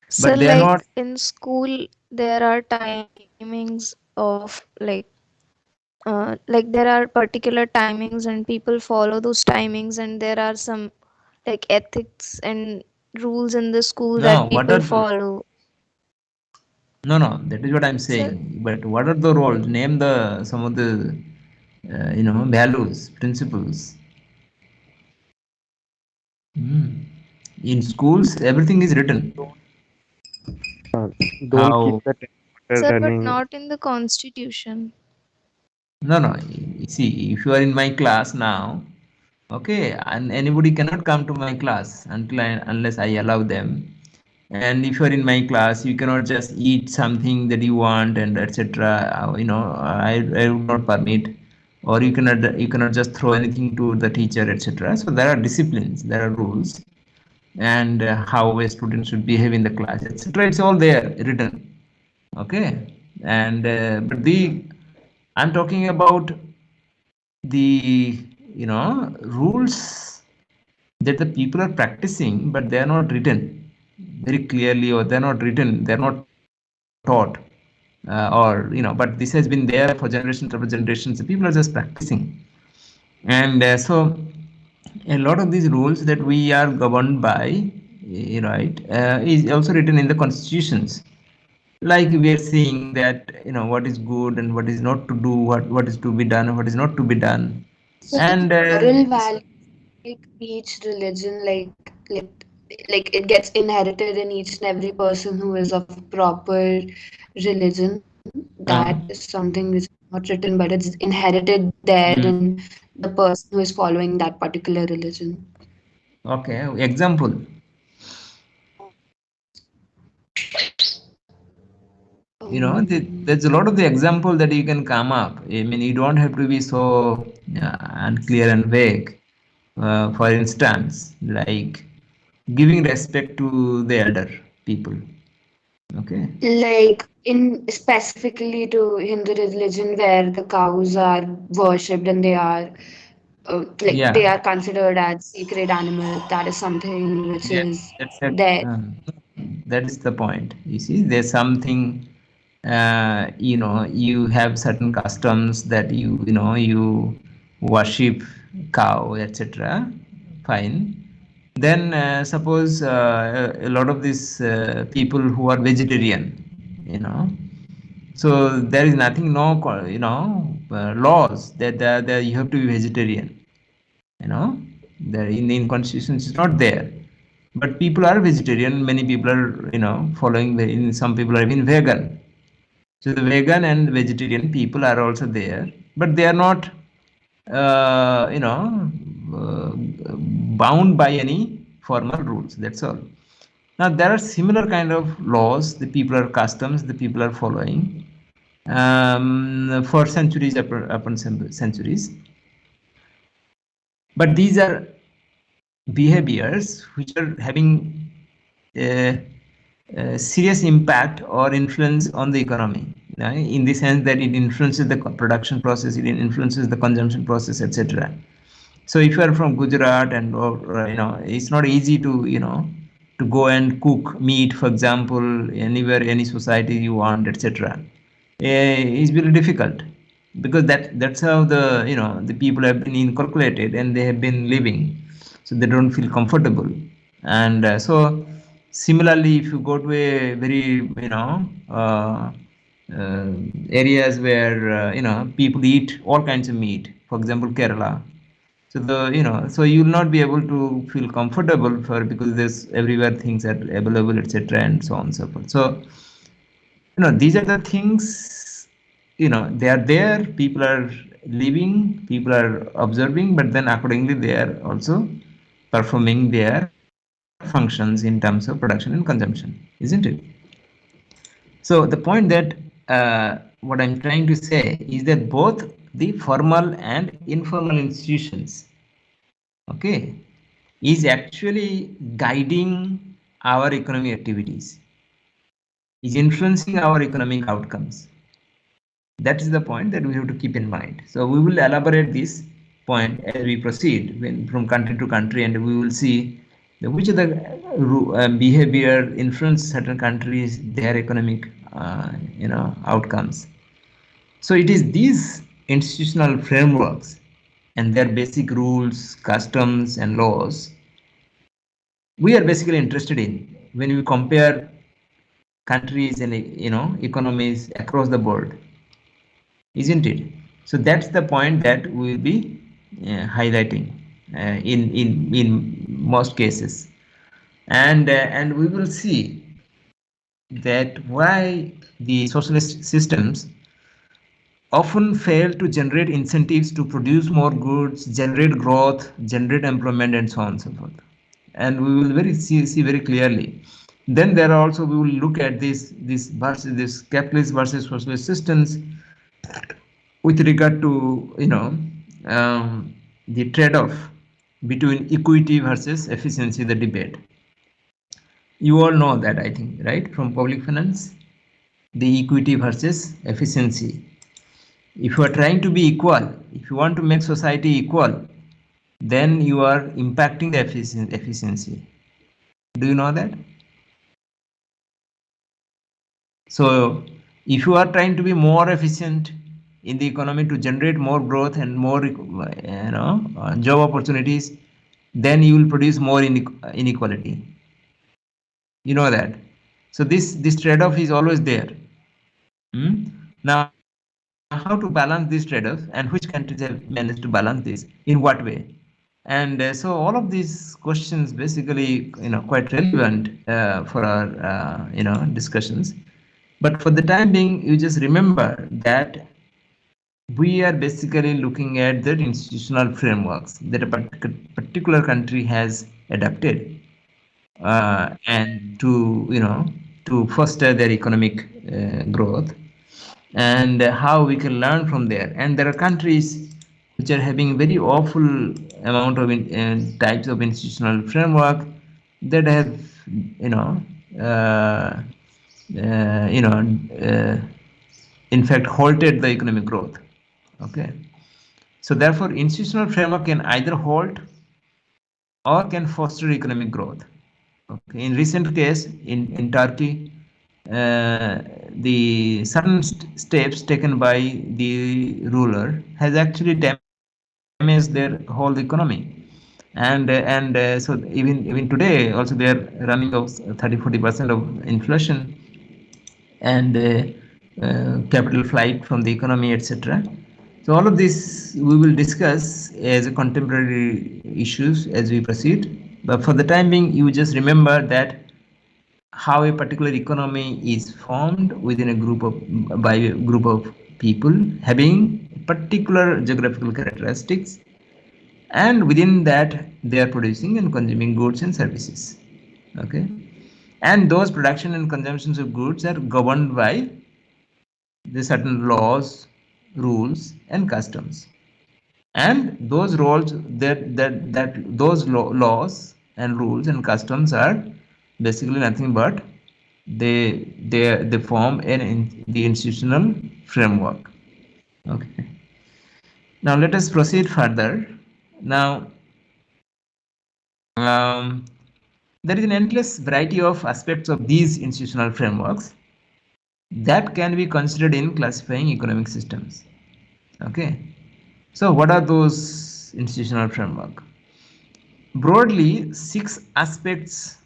Speaker 2: So,
Speaker 1: But they are not.
Speaker 2: in school, there are timings of there are particular timings, and people follow those timings, and there are some ethics and rules in the school
Speaker 1: No,
Speaker 2: that
Speaker 1: what are
Speaker 2: people
Speaker 1: those?
Speaker 2: follow.
Speaker 1: No. That is what I'm
Speaker 2: So,
Speaker 1: saying. But what are the roles? Name the some of the values, principles. In schools, everything is written.
Speaker 3: Uh, don't keep
Speaker 1: How?
Speaker 3: the water
Speaker 2: sir, but
Speaker 3: running.
Speaker 2: not in the constitution.
Speaker 1: No. You see, if you are in my class now, okay, and anybody cannot come to my class unless I allow them. And if you are in my class, you cannot just eat something that you want and etc. I would not permit. Or you cannot just throw anything to the teacher, etc. So there are disciplines, there are rules, and how a student should behave in the class, etc. It's all there written. Okay, and but I'm talking about the rules that the people are practicing, but they are not written very clearly, or they're not written, they're not taught, or but this has been there for generations after generations. The people are just practicing, and so a lot of these rules that we are governed by, right, is also written in the constitutions. Like we are seeing that what is good and what is not to do, what is to be done and what is not to be done,
Speaker 8: So the
Speaker 1: and
Speaker 8: moral values, like each religion, like it gets inherited in each and every person who is of proper religion. That
Speaker 1: uh,
Speaker 8: is something which is not written, but it's inherited there
Speaker 1: mm,
Speaker 8: in the person who is following that particular religion.
Speaker 1: okay, example. There's a lot of the example that you can come up. I mean, you don't have to be so unclear and vague. For instance, like giving respect to the elder people. Okay.
Speaker 8: Like in specifically to Hindu religion, where the cows are worshipped and they are like they
Speaker 1: Yeah.
Speaker 8: are considered as sacred animal. That is something which
Speaker 1: Yeah.
Speaker 8: is
Speaker 1: That,
Speaker 8: there.
Speaker 1: that is the point. You see, there's something. You have certain customs that you worship cow, etc. Fine. Then suppose a lot of these people who are vegetarian, you know so there is nothing, no laws that you have to be vegetarian, you know there in constitution it's not there, but people are vegetarian. Many people are following some people are even vegan. So the vegan and vegetarian people are also there, but they are not, bound by any formal rules. That's all. Now there are similar kind of laws the people are customs the people are following for centuries upon centuries. But these are behaviors which are having a serious impact or influence on the economy, in the sense that it influences the production process, it influences the consumption process, etc. So if you are from Gujarat and it's not easy to to go and cook meat, for example, anywhere, any society you want, etc. It's very difficult because that's how the people have been inculcated and they have been living, so they don't feel comfortable. And so similarly, if you go to a very areas where people eat all kinds of meat, for example Kerala, so so you will not be able to feel comfortable for, because there's everywhere things are available, etc., and so on and so forth. So these are the things, they are there, people are living, people are observing, but then accordingly they are also performing their functions in terms of production and consumption, isn't it? So the point that what I'm trying to say is that both the formal and informal institutions, okay, is actually guiding our economic activities, is influencing our economic outcomes. That is the point that we have to keep in mind. So we will elaborate this point as we proceed from country to country, and we will see which of the behavior influence certain countries, their economic outcomes. So it is these institutional frameworks and their basic rules, customs, and laws we are basically interested in when we compare countries and economies across the board, isn't it? So that's the point that we will be highlighting in most cases, and we will see that why the socialist systems often fail to generate incentives to produce more goods, generate growth, generate employment, and so on and so forth. And we will see very clearly. Then there are also, we will look at this capitalist versus socialist systems with regard to the trade-off between equity versus efficiency, the debate. You all know that, I think, right, from public finance, the equity versus efficiency. If you are trying to be equal, if you want to make society equal, then you are impacting the efficiency. Do you know that? So if you are trying to be more efficient in the economy to generate more growth and more job opportunities, then you will produce more inequality. You know that. So this trade-off is always there. Now, how to balance this trade-off, and which countries have managed to balance this, in what way? And so all of these questions basically quite relevant for our discussions. But for the time being, you just remember that we are basically looking at the institutional frameworks that a particular country has adapted and to foster their economic growth, and how we can learn from there. And there are countries which are having very awful amount of types of institutional framework that have uh, you know in fact halted the economic growth. Okay, so therefore institutional framework can either halt or can foster economic growth. Okay, in recent case in Turkey, the certain steps taken by the ruler has actually damaged their whole economy, and so even today also they are running of 30-40% of inflation and capital flight from the economy, etc. So all of this we will discuss as a contemporary issues as we proceed. But for the time being, you just remember that how a particular economy is formed within a group of by a group of people having particular geographical characteristics, and within that they are producing and consuming goods and services. Okay, and those production and consumptions of goods are governed by the certain laws, rules, and customs. And those roles that those laws and rules and customs are basically nothing but they form the institutional framework. Okay. Now let us proceed further. Now there is an endless variety of aspects of these institutional frameworks that can be considered in classifying economic systems. Okay. So what are those institutional framework? Broadly, 6 aspects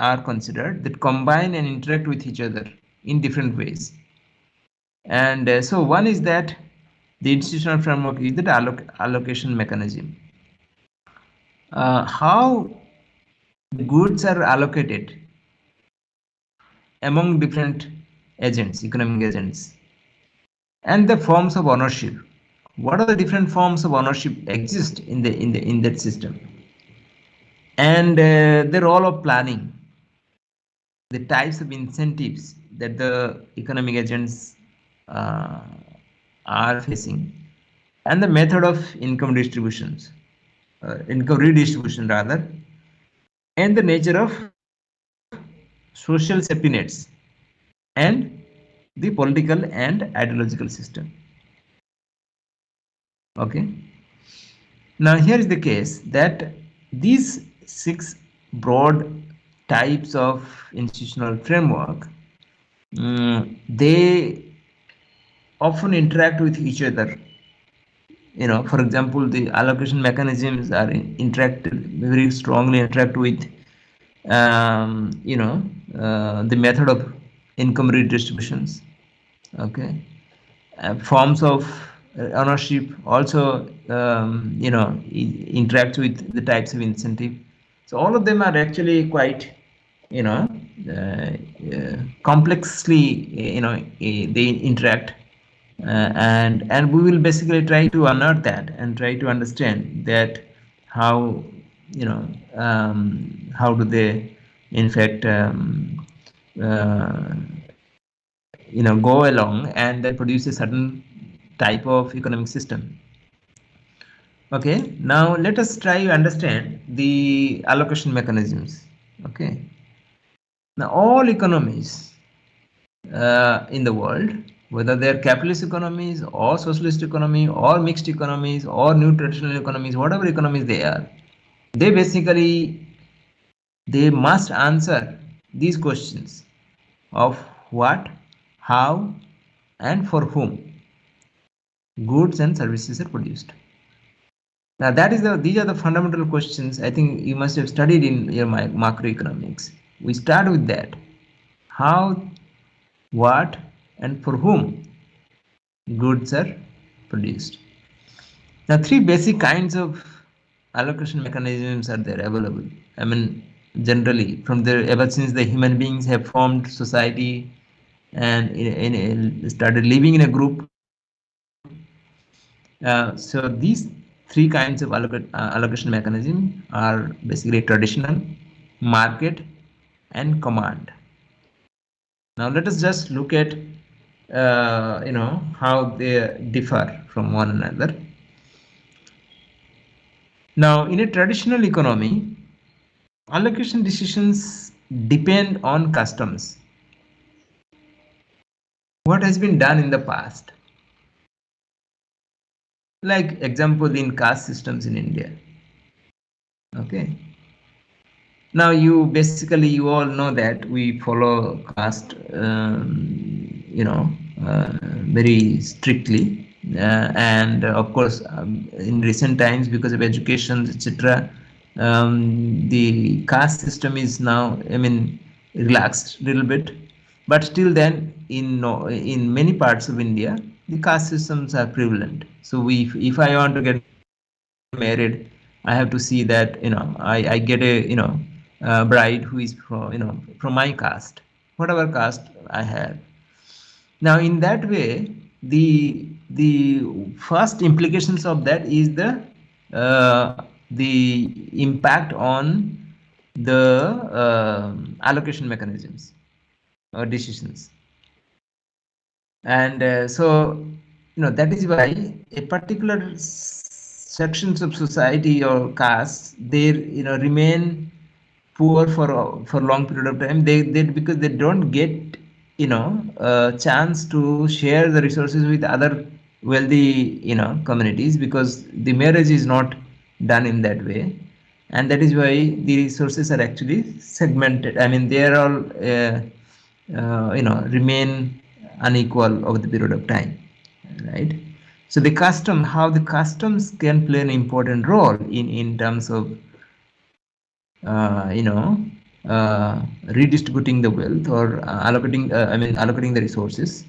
Speaker 1: are considered that combine and interact with each other in different ways. And so one is that the institutional framework is the allocation mechanism. How the goods are allocated among different agents, economic agents, and the forms of ownership. What are the different forms of ownership exist in that system, and the role of planning, the types of incentives that the economic agents uh, are facing, and the method of income distributions, income redistribution rather, and the nature of social safety nets and the political and ideological system. Okay. Now here is the case that these 6 broad types of institutional framework, they often interact with each other. For example, the allocation mechanisms are very strongly interact with the method of income redistributions. Okay. Forms of ownership also interact with the types of incentive. So all of them are actually quite complexly they interact, and we will basically try to unearth that and try to understand that how how do they in fact uh, go along and then produce a certain type of economic system. Okay, now let us try to understand the allocation mechanisms. Okay, now all economies in the world, whether they are capitalist economies or socialist economy or mixed economies or new traditional economies, whatever economies they are, they basically they must answer these questions of what, how, and for whom goods and services are produced. Now these are the fundamental questions I think you must have studied in your macroeconomics. We start with that. How, what, and for whom goods are produced. Now 3 basic kinds of allocation mechanisms are there available. I mean, generally from ever since the human beings have formed society and started living in a group. So these 3 kinds of allocation mechanism are basically traditional, market, and command. Now let us just look at how they differ from one another. Now in a traditional economy, allocation decisions depend on customs. What has been done in the past? Like example in caste systems in India. Okay. Now you all know that we follow caste, very strictly, and of course, in recent times because of education, etc., the caste system is now, relaxed a little bit, but still then in many parts of India, the caste systems are prevalent. So if I want to get married, I have to see that I get a bride who is from my caste, whatever caste I have. Now, in that way, the first implications of that is the impact on the allocation mechanisms or decisions, and so that is why a particular sections of society or castes, they remain poor for long period of time. They because they don't get a chance to share the resources with other wealthy communities, because the marriage is not done in that way, and that is why the resources are actually segmented. I mean, they are all remain unequal over the period of time, right? So the custom, how the customs can play an important role in terms of redistributing the wealth, or allocating the resources.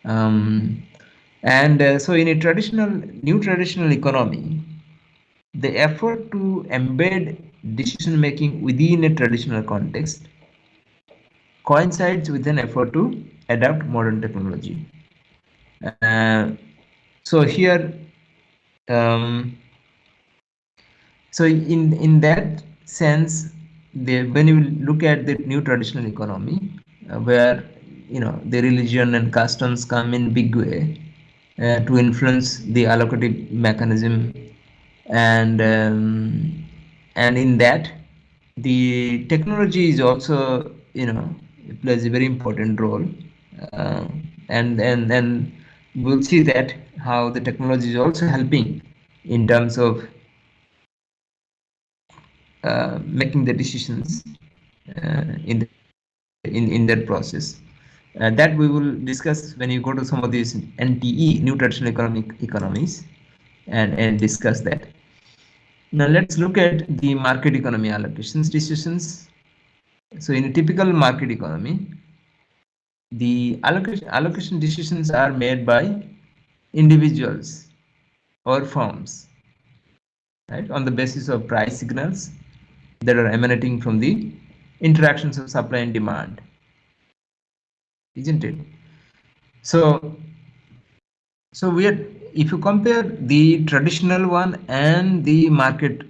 Speaker 1: And so in a new traditional economy, the effort to embed decision making within a traditional context coincides with an effort to adapt modern technology. So here, um, so in that sense, when you look at the new traditional economy, where the religion and customs come in big way to influence the allocative mechanism, and in that, the technology is also plays a very important role, uh, and then we'll see that how the technology is also helping in terms of making the decisions in that process. That we will discuss when you go to some of these NTE, new traditional economies, and discuss that. Now let's look at the market economy allocations decisions. So in a typical market economy, the allocation decisions are made by individuals or firms, right, on the basis of price signals that are emanating from the interactions of supply and demand, isn't it? So we are, if you compare the traditional one and the market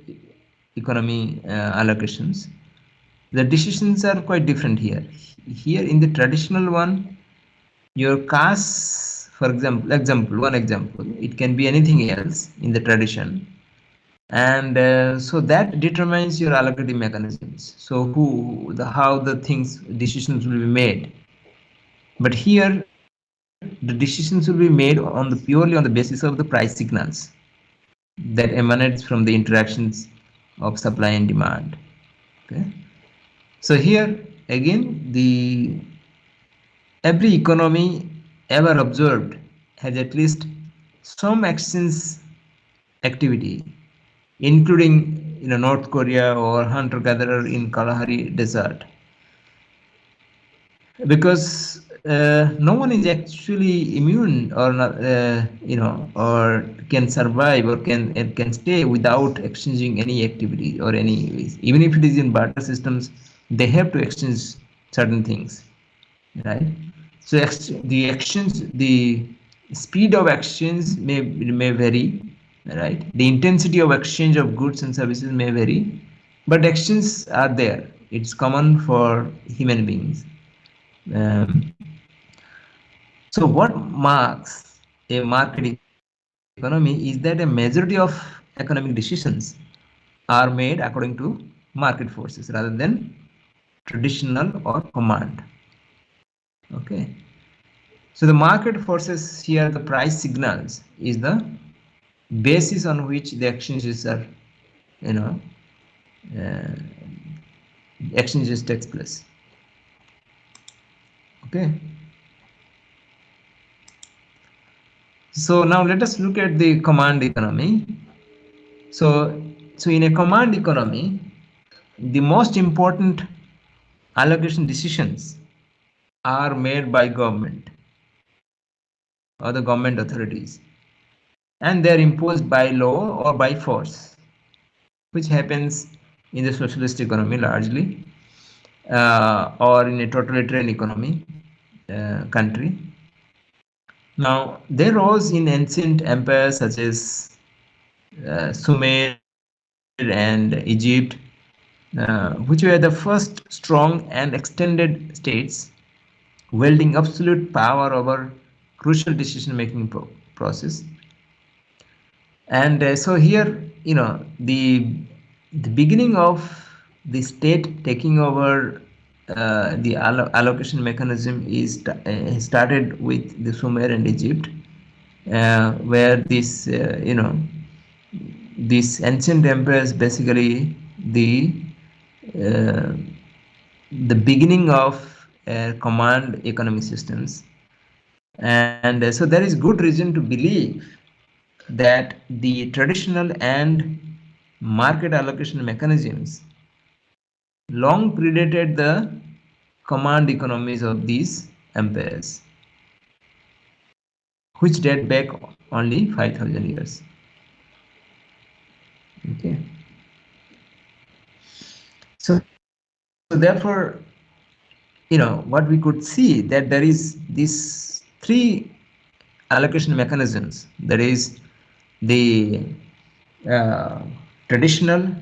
Speaker 1: economy allocations, the decisions are quite different here. Here in the traditional one, your caste, for one example, it can be anything else in the tradition, and so that determines your allocative mechanisms. So how the decisions will be made. But here, the decisions will be made purely on the basis of the price signals that emanates from the interactions of supply and demand. Okay. So here again, the every economy ever observed has at least some exchange activity, including North Korea or hunter-gatherer in Kalahari Desert, because no one is actually immune or not, or can survive or can stay without exchanging any activity or any, even if it is in barter systems, they have to exchange certain things, right? So the speed of exchange may vary, right? The intensity of exchange of goods and services may vary, but exchanges are there. It's common for human beings. So what marks a market economy is that a majority of economic decisions are made according to market forces rather than traditional or command. Okay. So the market forces here, the price signals, is the basis on which the exchanges are, uh, exchanges takes place. Okay. So now let us look at the command economy. So in a command economy, the most important allocation decisions are made by government or the government authorities, and they are imposed by law or by force, which happens in the socialist economy largely, or in a totalitarian economy country. Now, they rose in ancient empires such as Sumer and Egypt, which were the first strong and extended states wielding absolute power over crucial decision-making process. And so here, the beginning of the state taking over the allocation mechanism is started with the Sumer and Egypt, where these ancient empires basically uh, the beginning of command economy systems. And so there is good reason to believe that the traditional and market allocation mechanisms long predated the command economies of these empires, which date back only 5,000 years. Okay. So therefore, what we could see that there is these three allocation mechanisms. There is the traditional,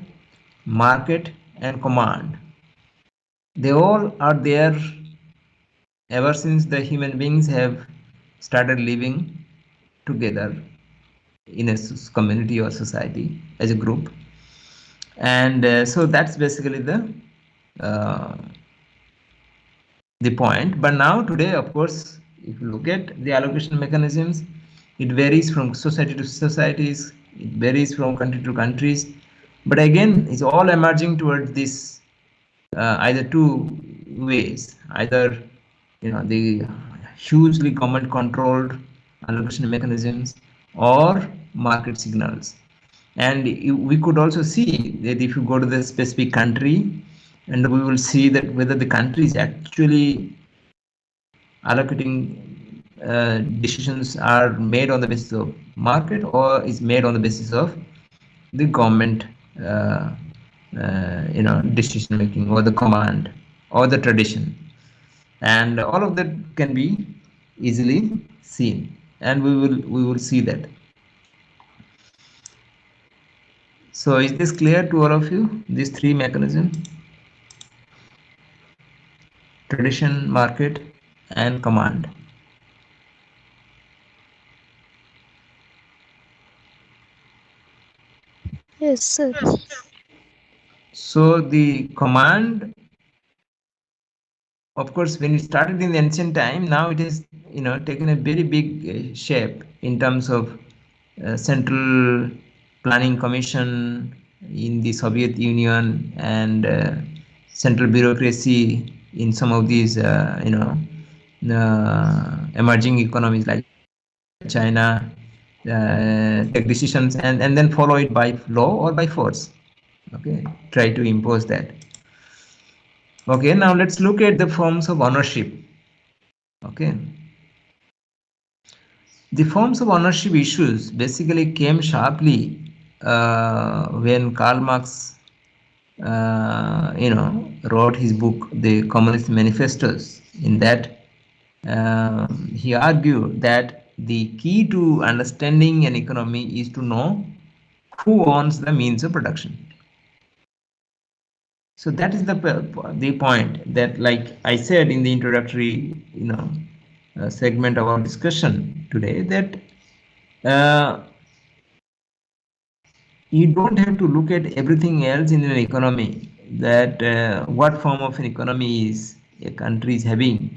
Speaker 1: market, and command. They all are there ever since the human beings have started living together in a community or society as a group. And so that's basically uh, the point. But now today, of course, if you look at the allocation mechanisms, it varies from society to societies, it varies from country to countries, but again it's all emerging towards this either two ways, either the hugely government controlled allocation mechanisms or market signals. And we could also see that if you go to the specific country, and we will see that whether the country is actually allocating decisions are made on the basis of market or is made on the basis of the government decision making or the command or the tradition, and all of that can be easily seen, and we will see that. So is this clear to all of you, these three mechanisms: tradition, market, and command?
Speaker 2: Yes, sir.
Speaker 1: So the command, of course, when it started in the ancient time, now it has taken a very big shape in terms of central planning commission in the Soviet Union, and central bureaucracy in some of these emerging economies like China, take decisions and then follow it by law or by force. Okay, try to impose that. Okay, now let's look at the forms of ownership. Okay, the forms of ownership issues basically came sharply when Karl Marx wrote his book The Communist Manifestos. In that he argued that the key to understanding an economy is to know who owns the means of production. So that is the point that, like I said in the introductory segment of our discussion today, that you don't have to look at everything else in an economy, that what form of an economy is a country is having,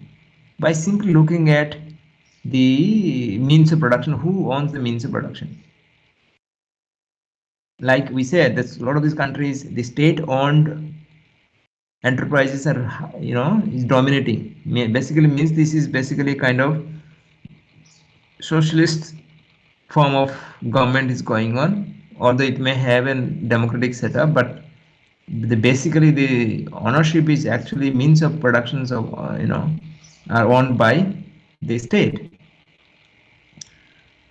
Speaker 1: by simply looking at the means of production, who owns the means of production. Like we said, that a lot of these countries, the state-owned enterprises are, is dominating. Basically means this is basically kind of socialist form of government is going on, although it may have a democratic setup, but basically the ownership is actually means of productions of are owned by the state.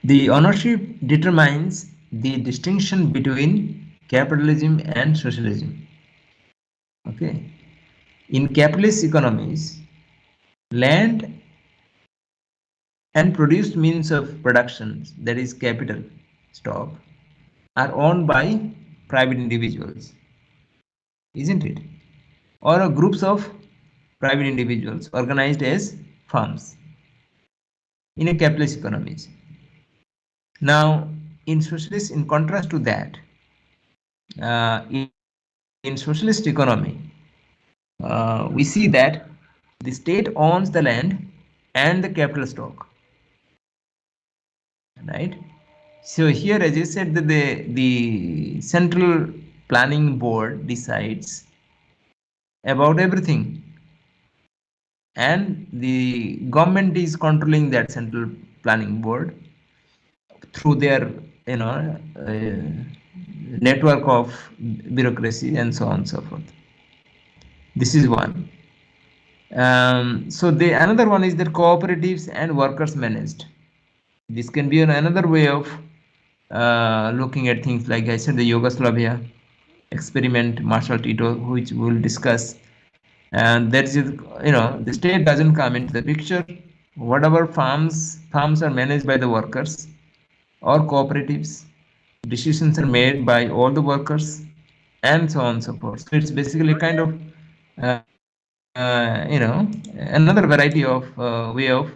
Speaker 1: The ownership determines the distinction between capitalism and socialism. Okay. In capitalist economies, land and produced means of production, that is capital stock, are owned by private individuals, isn't it? Or groups of private individuals organized as firms in a capitalist economies. Now, in socialist, in contrast to that, in socialist economy, we see that the state owns the land and the capital stock, right? So here, as you said, that the central planning board decides about everything, and the government is controlling that central planning board through their, you know, network of bureaucracy and so on and so forth. This is one. So the another one is that cooperatives and workers managed. This can be another way of looking at things, like I said, the Yugoslavia experiment, Marshall Tito, which we'll discuss. And that is, you know, the state doesn't come into the picture. Whatever farms are managed by the workers or cooperatives. Decisions are made by all the workers, and so on and so forth. So it's basically kind of, you know, another variety of way of,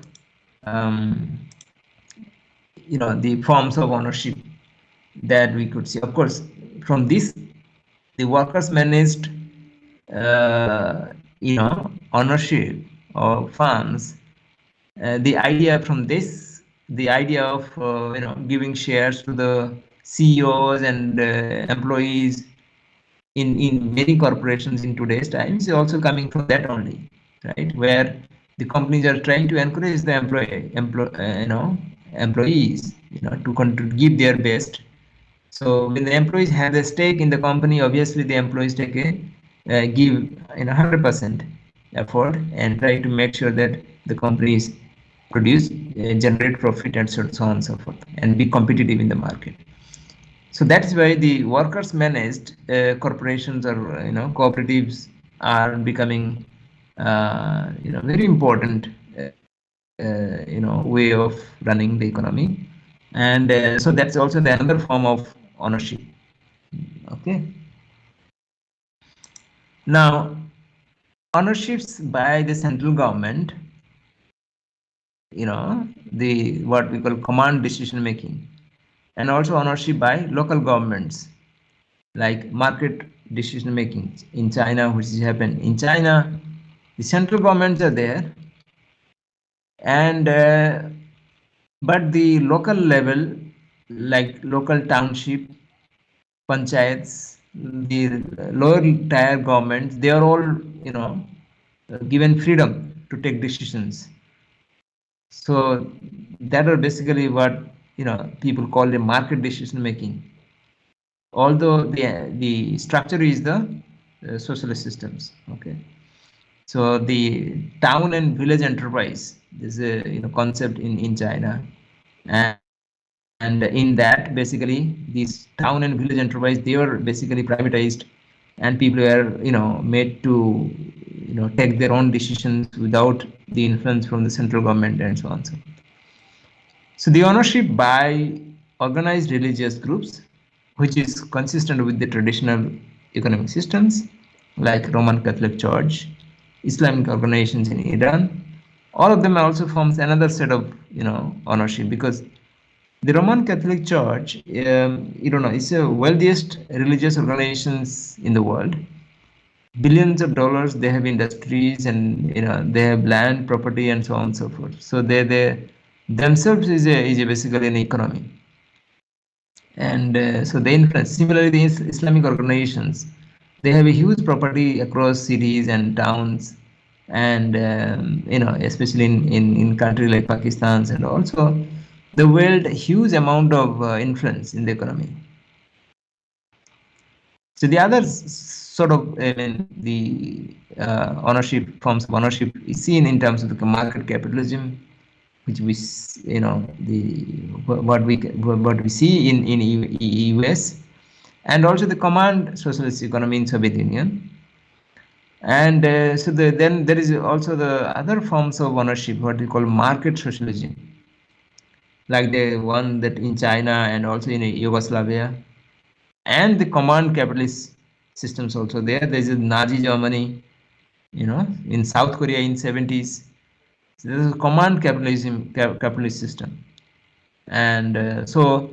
Speaker 1: you know, the forms of ownership that we could see. Of course, from this, the workers managed, you know, ownership of farms. The idea from this, the idea of, you know, giving shares to the CEOs and employees in many corporations in today's times is also coming from that only, right? Where the companies are trying to encourage the employees, you know, to give their best. So when the employees have the stake in the company, obviously the employees take a give, you know, 100% effort and try to make sure that the companies produce, generate profit, and so on and so forth, and be competitive in the market. So that's why the workers managed corporations or, you know, cooperatives are becoming, you know, very important, you know, way of running the economy. And so that's also the another form of ownership. Okay. Now, ownerships by the central government, you know, the what we call command decision making, and also ownership by local governments, like market decision making in China, which has happened in China. The central governments are there, and but the local level, like local township, panchayats, the lower tier governments, they are all, you know, given freedom to take decisions. So that are basically what, you know, people call the market decision making. Although the structure is the socialist systems. Okay. So the town and village enterprise is a, you know, concept in China, and in that basically these town and village enterprise, they were basically privatized, and people were, you know, made to, you know, take their own decisions without the influence from the central government and so on. So the ownership by organized religious groups, which is consistent with the traditional economic systems like Roman Catholic Church, Islamic organizations in Iran, all of them also forms another set of, you know, ownership, because the Roman Catholic Church, you know, is the wealthiest religious organizations in the world. Billions of dollars, they have industries, and, you know, they have land, property, and so on and so forth. So they themselves is a basically an economy, and so they influence. Similarly, the Islamic organizations, they have a huge property across cities and towns, and you know, especially in countries like Pakistan, and also they wield a huge amount of influence in the economy. So the other sort of, I mean, the ownership forms of ownership is seen in terms of the market capitalism, which we, you know, the what we see in US, and also the command socialist economy in Soviet Union. And so then there is also the other forms of ownership, what we call market socialism, like the one that in China and also in Yugoslavia, and the command capitalist systems also there. There is a Nazi Germany, in South Korea in 70s. So there is a command capitalist system, and so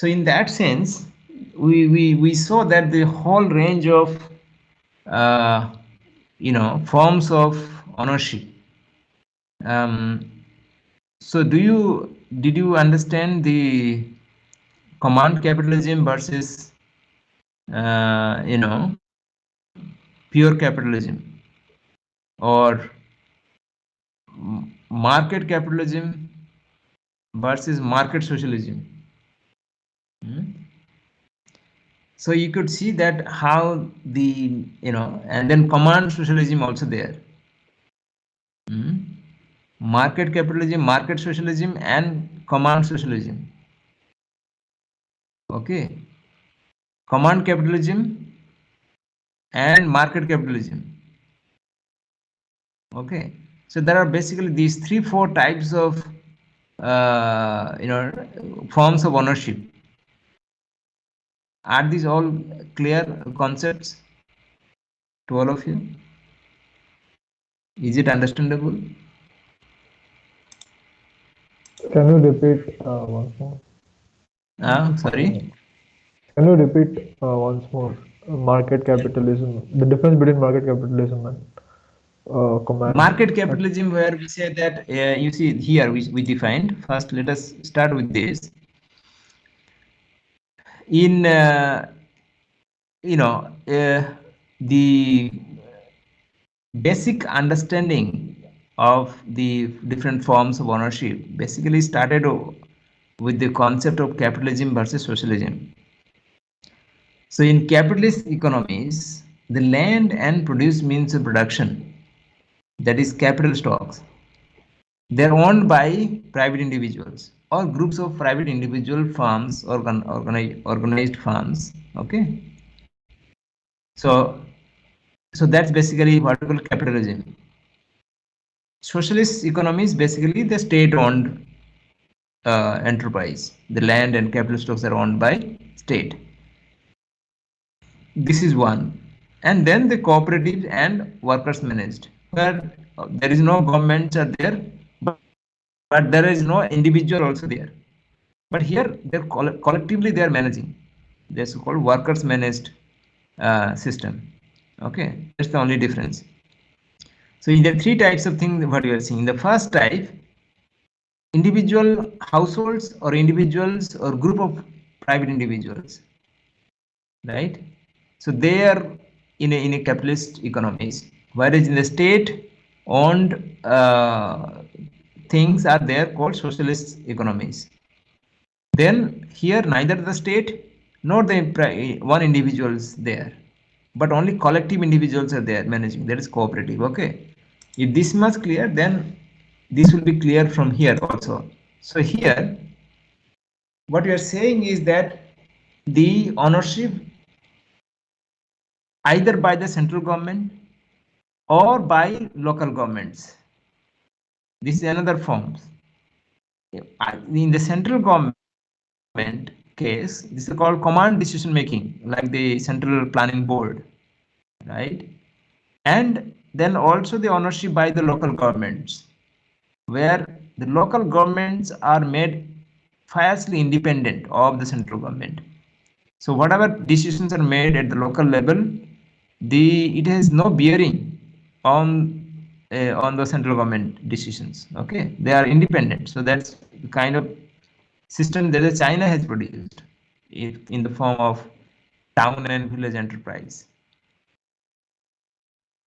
Speaker 1: in that sense, we saw that the whole range of forms of ownership. So did you understand the command capitalism versus pure capitalism, or market capitalism versus market socialism? So you could see that how the and then command socialism also there. Market capitalism, market socialism, and command socialism. Okay, command capitalism and market capitalism. Okay, so there are basically these 3-4 types of forms of ownership. Are these all clear concepts to all of you? Is it understandable?
Speaker 7: Can you repeat once more?
Speaker 1: Sorry.
Speaker 7: Can you repeat once more? Market capitalism. The difference between market capitalism and command.
Speaker 1: Market capitalism, where we say that you see here we defined. First, let us start with this. In the basic understanding of the different forms of ownership basically started with the concept of capitalism versus socialism. So in capitalist economies, the land and produce means of production, that is capital stocks, they're owned by private individuals or groups of private individual firms, organized firms. Okay, so that's basically what we call capitalism. Socialist economies, basically the state-owned enterprise. The land and capital stocks are owned by state. This is one. And then the cooperative and workers managed, where there is no governments are there, but there is no individual also there. But here they're collectively they are managing. That's called workers managed system. Okay, that's the only difference. So in the 3 types of things what you are seeing. The first type, individual households or individuals or group of private individuals, right? So they are in a capitalist economies, whereas in the state owned things are there called socialist economies. Then here neither the state nor the one individuals there, but only collective individuals are there managing. That is cooperative. Okay, if this much clear, then this will be clear from here also. So here what we are saying is that the ownership either by the central government or by local governments. This is another form. In the central government case, this is called command decision making, like the central planning board, right? And then also the ownership by the local governments, where the local governments are made fiercely independent of the central government. So whatever decisions are made at the local level, it has no bearing on the central government decisions. Okay, they are independent. So that's the kind of system that China has produced in the form of town and village enterprise.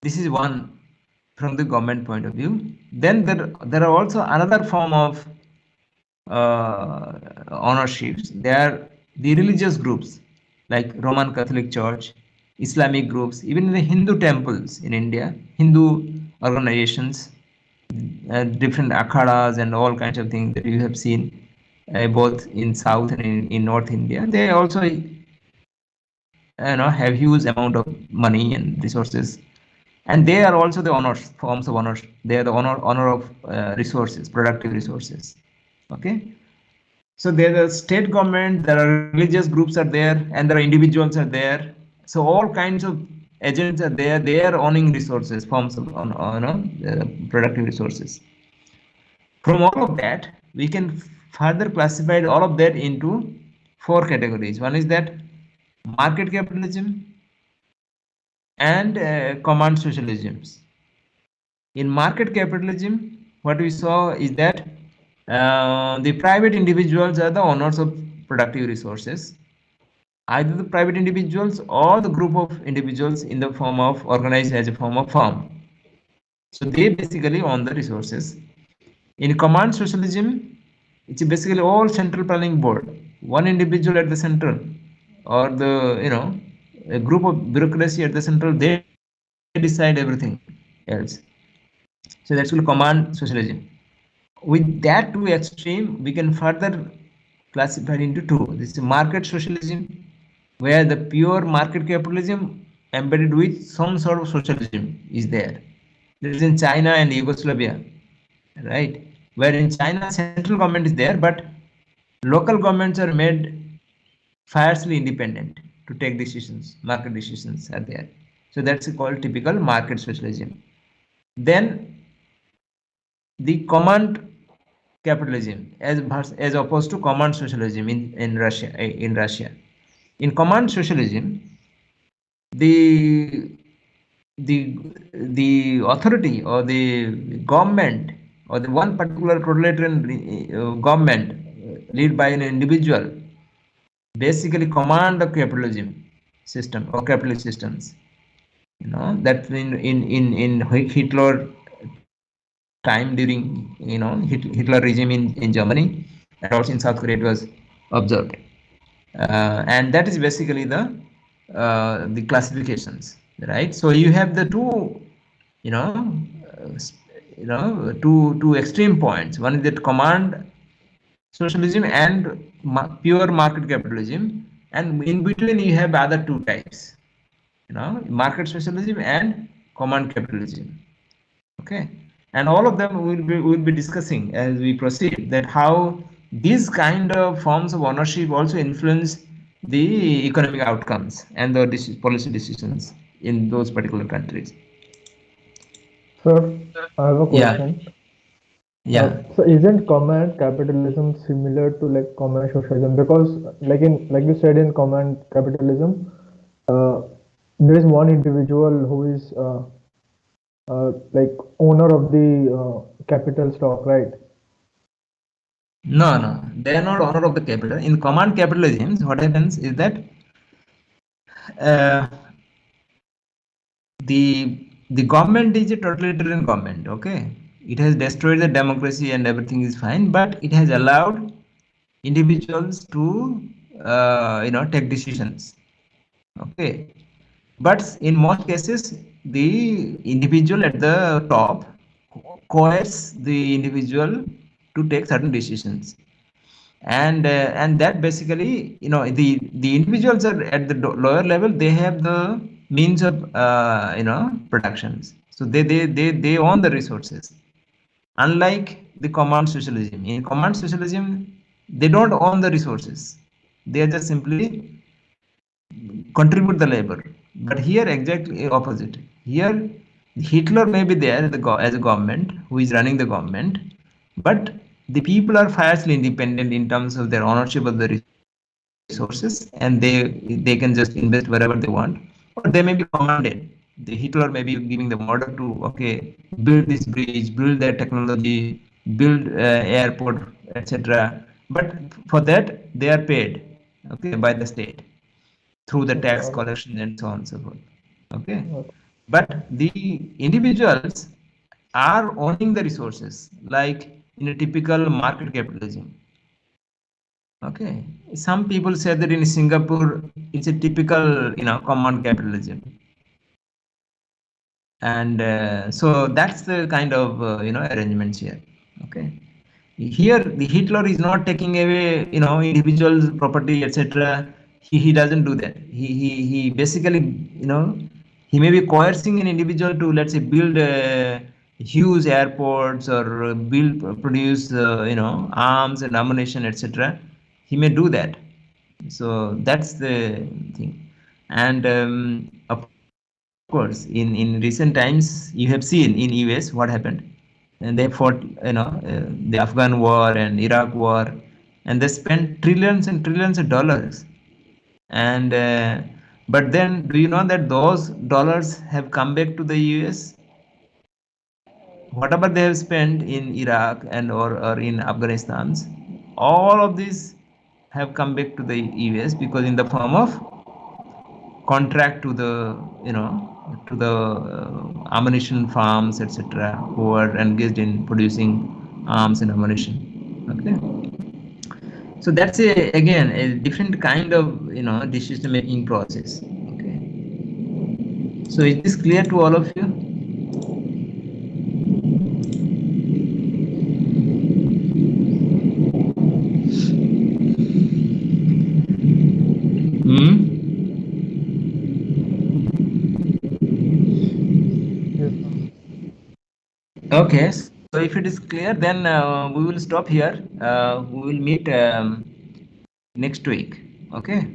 Speaker 1: This is one from the government point of view. Then there are also another form of ownerships. They are the religious groups like Roman Catholic Church, Islamic groups, even in the Hindu temples in India, Hindu organizations, different akhadas and all kinds of things that you have seen both in South and in North India. They also have huge amount of money and resources and they are also the owners, forms of owners. They are the owner of resources, productive resources. Okay. So there are state government, there are religious groups are there, and there are individuals are there. So all kinds of agents are there. They are owning resources, forms of productive resources. From all of that, we can further classify all of that into 4 categories. One is that market capitalism and command socialisms. In market capitalism, what we saw is that the private individuals are the owners of productive resources, either the private individuals or the group of individuals in the form of organized as a form of firm. So they basically own the resources. In command socialism, it's basically all central planning board, one individual at the central, or a group of bureaucracy at the central, they decide everything else. So that's called command socialism. With that two extreme, we can further classify into 2. This is market socialism, where the pure market capitalism embedded with some sort of socialism is there. This is in China and Yugoslavia, right? Where in China, central government is there, but local governments are made fiercely independent to take decisions. Market decisions are there. So that's called typical market socialism. Then the command capitalism as opposed to command socialism in Russia. In command socialism, the the authority or the government or the one particular proletarian government led by an individual basically command the capitalism system or capitalist systems. That in Hitler time during Hitler regime in Germany and also in South Korea it was observed, and that is basically the classifications, right? So you have the two two extreme points. One is that command socialism and pure market capitalism, and in between you have other two types, market socialism and command capitalism. Okay, and all of them will be discussing as we proceed, that how these kind of forms of ownership also influence the economic outcomes and the policy decisions in those particular countries.
Speaker 7: Sir, I have a
Speaker 1: Yeah.
Speaker 7: question.
Speaker 1: Yeah.
Speaker 7: So isn't command capitalism similar to like command socialism? Because like you said, in command capitalism, there is one individual who is like owner of the capital stock, right?
Speaker 1: No, they are not owner of the capital. In command capitalism, what happens is that the government is a totalitarian government. Okay, it has destroyed the democracy and everything is fine, but it has allowed individuals to take decisions. Okay, but in most cases the individual at the top coerce the individual to take certain decisions, and that basically the individuals are at the lower level, they have the means of productions, so they own the resources, unlike the command socialism. In command socialism, they don't own the resources, they are just simply contribute the labor. But here exactly opposite. Here Hitler may be there as a government who is running the government, but the people are fiercely independent in terms of their ownership of the resources, and they can just invest wherever they want, or they may be commanded. The Hitler may be giving them order to, okay, build this bridge, build that technology, build airport, etc. But for that they are paid, okay, by the state through the
Speaker 7: Okay,
Speaker 1: tax
Speaker 7: all right.
Speaker 1: collection and so on and so forth. Okay,
Speaker 7: Okay.
Speaker 1: but the individuals are owning the resources, like in a typical market capitalism. Okay, some people say that in Singapore it's a typical command capitalism, and so that's the kind of arrangements here. Okay, here the Hitler is not taking away individuals property, etc. He doesn't do that. He basically he He may be coercing an individual to, let's say, build huge airports or produce arms and ammunition, etc. He may do that. So that's the thing. And of course, in recent times, you have seen in US what happened, and they fought, the Afghan war and Iraq war, and they spent trillions and trillions of dollars. And but then, do you know that those dollars have come back to the US? Whatever they have spent in Iraq and or in Afghanistan, all of these have come back to the US, because in the form of contract to the ammunition farms, etc., who are engaged in producing arms and ammunition. Okay, so that's again a different kind of decision making process. Okay, so is this clear to all of you?
Speaker 7: Yes.
Speaker 1: Okay, so if it is clear, then we will stop here. We will meet next week. Okay.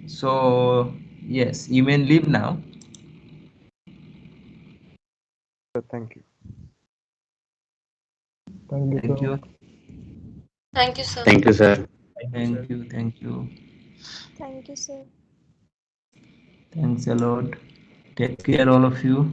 Speaker 1: So yes, you may leave now.
Speaker 3: Thank you.
Speaker 7: Thank you,
Speaker 1: Thank
Speaker 7: sir.
Speaker 1: you.
Speaker 8: Thank you, sir.
Speaker 9: Thank you, sir.
Speaker 1: Thank you. Thank you.
Speaker 2: Thank you, sir.
Speaker 1: Thanks a lot. Take care, all of you.